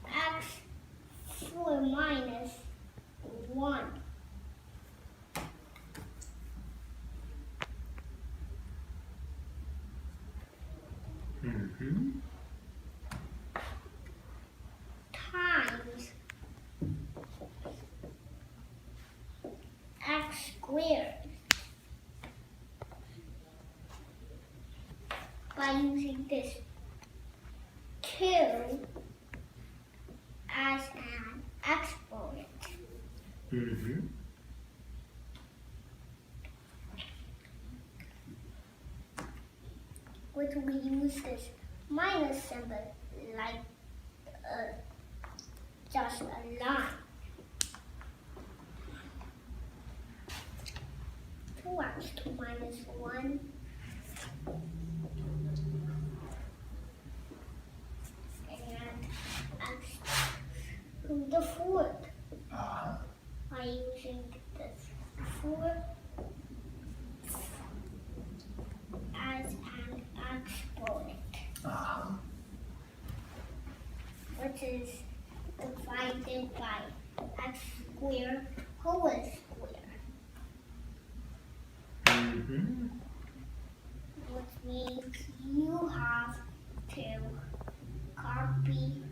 have 4 minus 1. Mm-hmm. Times x squared by using this 2 as an exponent. Mm-hmm. Which we use this minus symbol like just a line. 2x to minus 1. And x to the 4th. By using this 4 as an exponent. Which is divided by x squared whole square. Mm-hmm. Which means you have to copy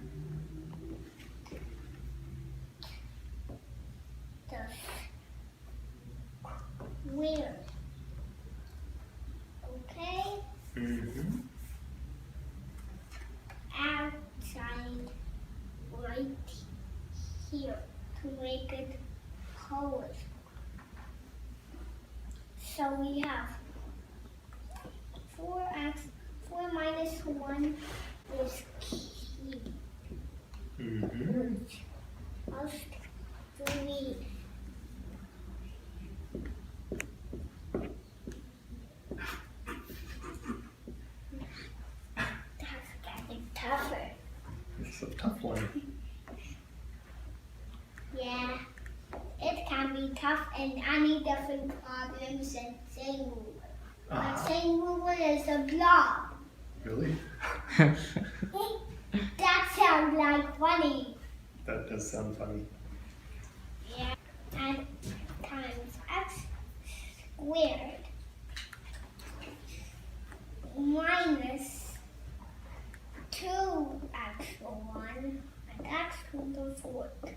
the square. Okay? Mm-hmm. Outside right here to make it whole. So we have 4 minus 1 is cubed. Mm-hmm. Plus 3. That's getting tougher. It's a tough one. Yeah, it can be tough in any different problems than saying ruler. But saying ruler is a blob. Really? That sounds like funny. That does sound funny. Yeah, and times x squared minus 2x for 1 and x to the 4th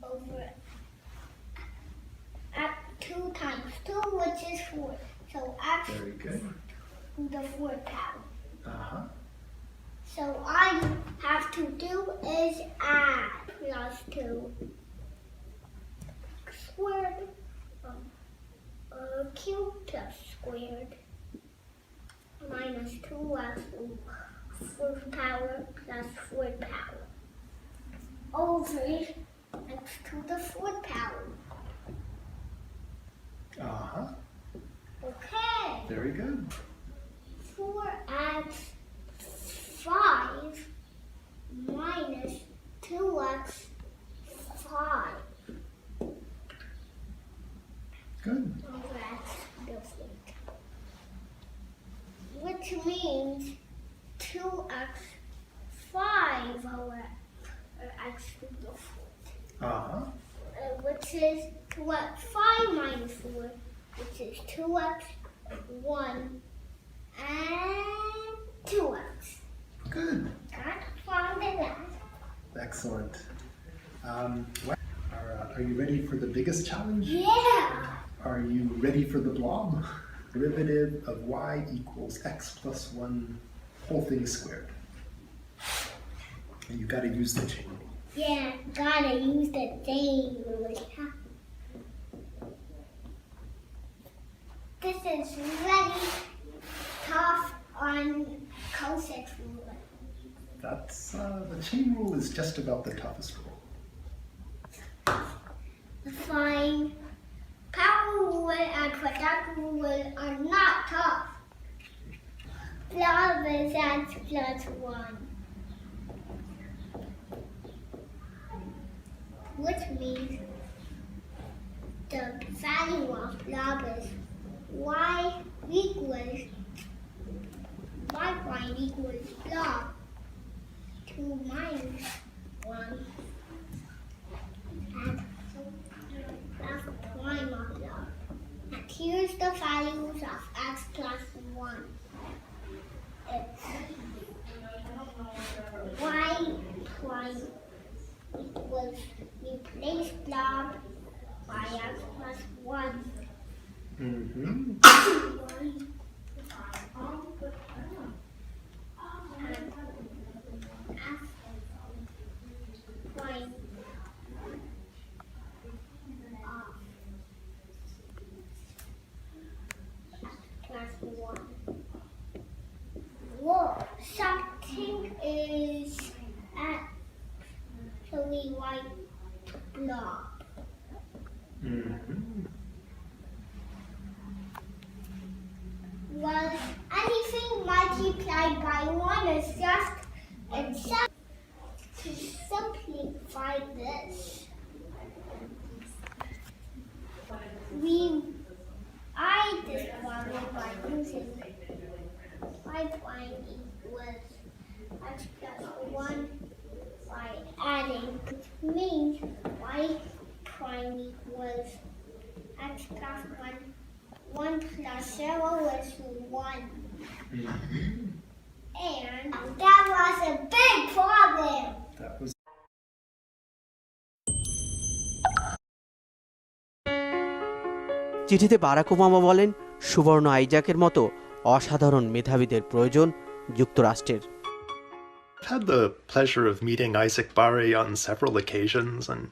over at 2 times 2, which is 4. So x Very good. to the 4th power. So all you have to do is add plus 2 squared cube plus squared minus 2x to 4th power plus 4th power over x to the 4th power. Okay. Very good. 4x 5 minus 2x 5. Good. Over x to the 4th. Which means 2x 5 over x to the 4th. Which is 5 minus 4, which is 2x, 1, and 2x. Good. Got from the last. Excellent. Are you ready for the biggest challenge? Yeah. Are you ready for the blob? Derivative of y equals x plus 1 whole thing squared. And you gotta use the chain rule. Yeah, gotta use the chain rule. This is really tough on cosec rule. That's, the chain rule is just about the toughest rule. Fine. Power rule and quadratic rule are not tough. Blob is x plus 1. Which means the value of blob is y prime equals blob 2 minus 1 and f prime of blob. And here's the values of x plus 1. It's y prime equals replace blob by x plus 1. Whoa, something is actually white blob. Well, anything multiplied by 1 is just itself. To simplify this, I this problem by using y prime equals x plus 1 by adding, which means y prime equals x plus 1 plus 0 is 1. And that was a big problem. That was চিঠিতে Barack Obama বলেন, সুবর্ণ আইজাকের মতো অসাধারণ মেধাবীদের প্রয়োজন যুক্তরাষ্ট্রের। I've had the pleasure of meeting Isaac Barre on several occasions, and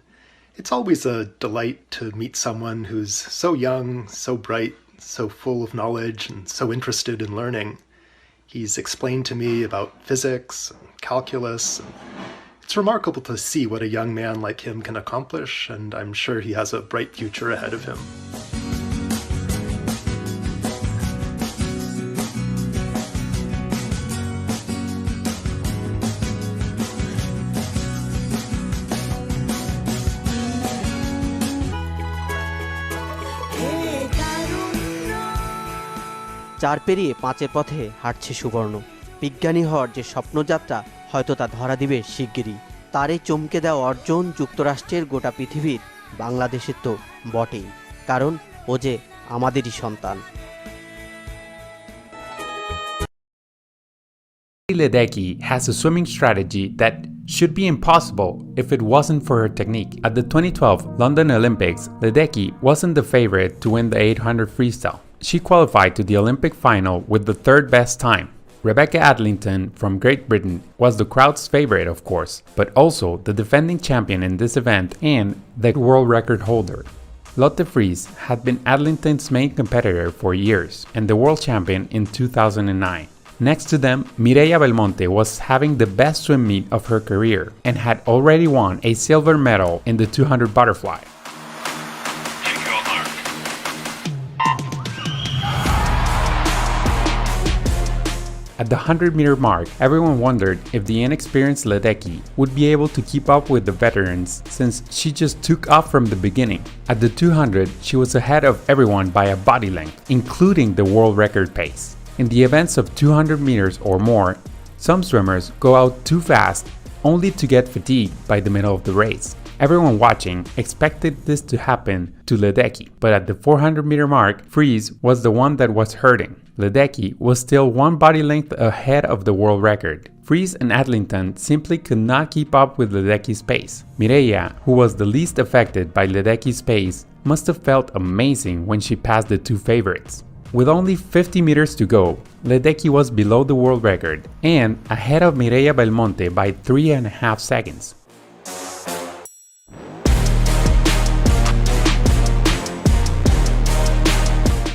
it's always a delight to meet someone who's so young, so bright, so full of knowledge, and so interested in learning. He's explained to me about physics and calculus. And it's remarkable to see what a young man like him can accomplish, and I'm sure he has a bright future ahead of him. চার পেরিয়ে পাঁচের পথে হাঁটছে সুবর্ণ। বিজ্ঞানী হওয়ার যে স্বপ্নযাত্রা হয়তো তা ধরা দিবে শিগগিরই। তার এই চমকে দেওয়া অর্জন যুক্তরাষ্ট্রের গোটা পৃথিবীর, বাংলাদেশের তো বটেই, কারণ ও যে আমাদেরই সন্তান। Ledecky has a swimming strategy that should be impossible if it wasn't for her technique. At the 2012 London Olympics, Ledecky wasn't the favorite to win the 800 freestyle. She qualified to the Olympic final with the third best time. Rebecca Adlington from Great Britain was the crowd's favorite, of course, but also the defending champion in this event and the world record holder. Lotte Friis had been Adlington's main competitor for years and the world champion in 2009. Next to them, Mireia Belmonte was having the best swim meet of her career and had already won a silver medal in the 200 butterfly. At the 100-meter mark, everyone wondered if the inexperienced Ledecky would be able to keep up with the veterans since she just took off from the beginning. At the 200, she was ahead of everyone by a body length, including the world record pace. In the events of 200 meters or more, some swimmers go out too fast only to get fatigued by the middle of the race. Everyone watching expected this to happen to Ledecky, but at the 400-meter mark, Friis was the one that was hurting. Ledecky was still one body length ahead of the world record. Freeze and Adlington simply could not keep up with Ledecky's pace. Mireia, who was the least affected by Ledecky's pace, must have felt amazing when she passed the two favorites. With only 50 meters to go, Ledecky was below the world record and ahead of Mireia Belmonte by 3.5 seconds.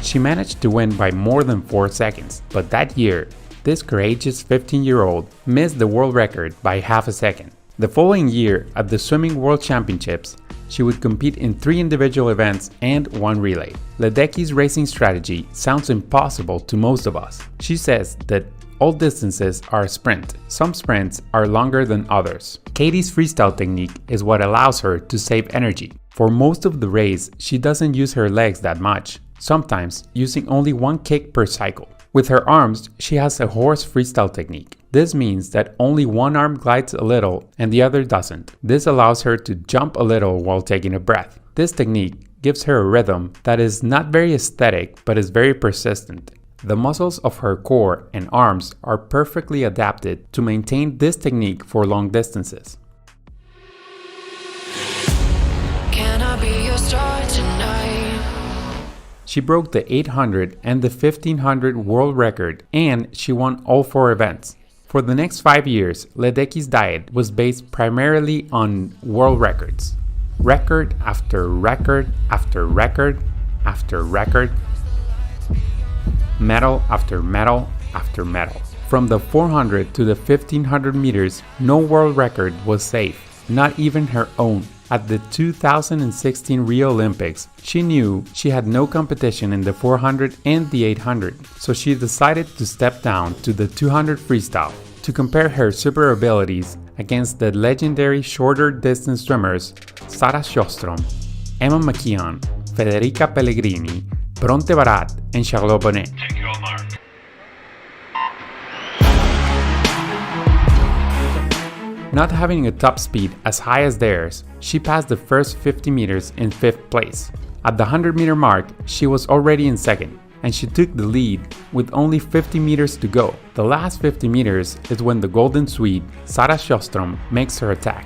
She managed to win by more than 4 seconds, but that year, this courageous 15-year-old missed the world record by half a second. The following year, at the Swimming World Championships, she would compete in 3 individual events and 1 relay. Ledecky's racing strategy sounds impossible to most of us. She says that all distances are a sprint. Some sprints are longer than others. Katie's freestyle technique is what allows her to save energy. For most of the race, she doesn't use her legs that much, sometimes using only 1 kick per cycle. With her arms, she has a horse freestyle technique. This means that only one arm glides a little and the other doesn't. This allows her to jump a little while taking a breath. This technique gives her a rhythm that is not very aesthetic but is very persistent. The muscles of her core and arms are perfectly adapted to maintain this technique for long distances. Can I be your star tonight? She broke the 800 and the 1500 world record, and she won all 4 events. For the next 5 years, Ledecky's diet was based primarily on world records. Record after record after record after record. Medal after medal after medal. From the 400 to the 1500 meters, no world record was safe, not even her own. At the 2016 Rio Olympics, she knew she had no competition in the 400 and the 800, so she decided to step down to the 200 freestyle to compare her super abilities against the legendary shorter distance swimmers Sarah Sjöström, Emma McKeon, Federica Pellegrini, Bronte Barat, and Charlotte Bonnet. Not having a top speed as high as theirs, she passed the first 50 meters in 5th place. At the 100-meter mark, she was already in 2nd, and she took the lead with only 50 meters to go. The last 50 meters is when the Golden Swede, Sarah Sjöström, makes her attack.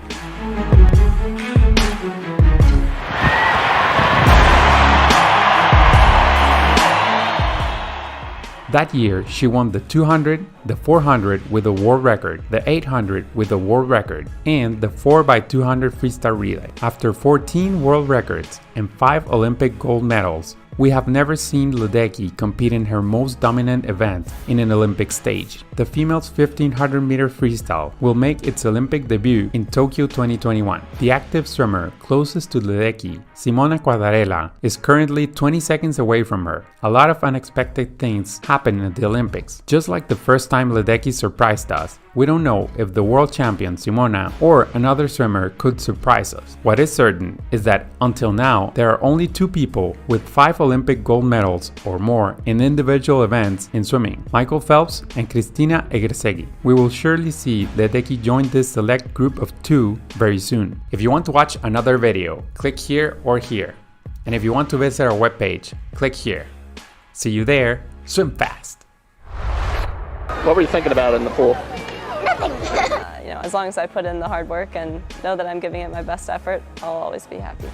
That year, she won the 200, the 400 with a world record, the 800 with a world record, and the 4x200 freestyle relay. After 14 world records and 5 Olympic gold medals, we have never seen Ledecky compete in her most dominant event in an Olympic stage. The female's 1500-meter freestyle will make its Olympic debut in Tokyo 2021. The active swimmer closest to Ledecky, Simona Quadarella, is currently 20 seconds away from her. A lot of unexpected things happen at the Olympics. Just like the first time Ledecky surprised us, we don't know if the world champion Simona or another swimmer could surprise us. What is certain is that until now, there are only 2 people with 5 Olympic gold medals or more in individual events in swimming, Michael Phelps and Cristina Egersegi. We will surely see Ledecky join this select group of 2 very soon. If you want to watch another video, click here or here. And if you want to visit our webpage, click here. See you there. Swim fast. What were you thinking about in the pool? Nothing. As long as I put in the hard work and know that I'm giving it my best effort, I'll always be happy.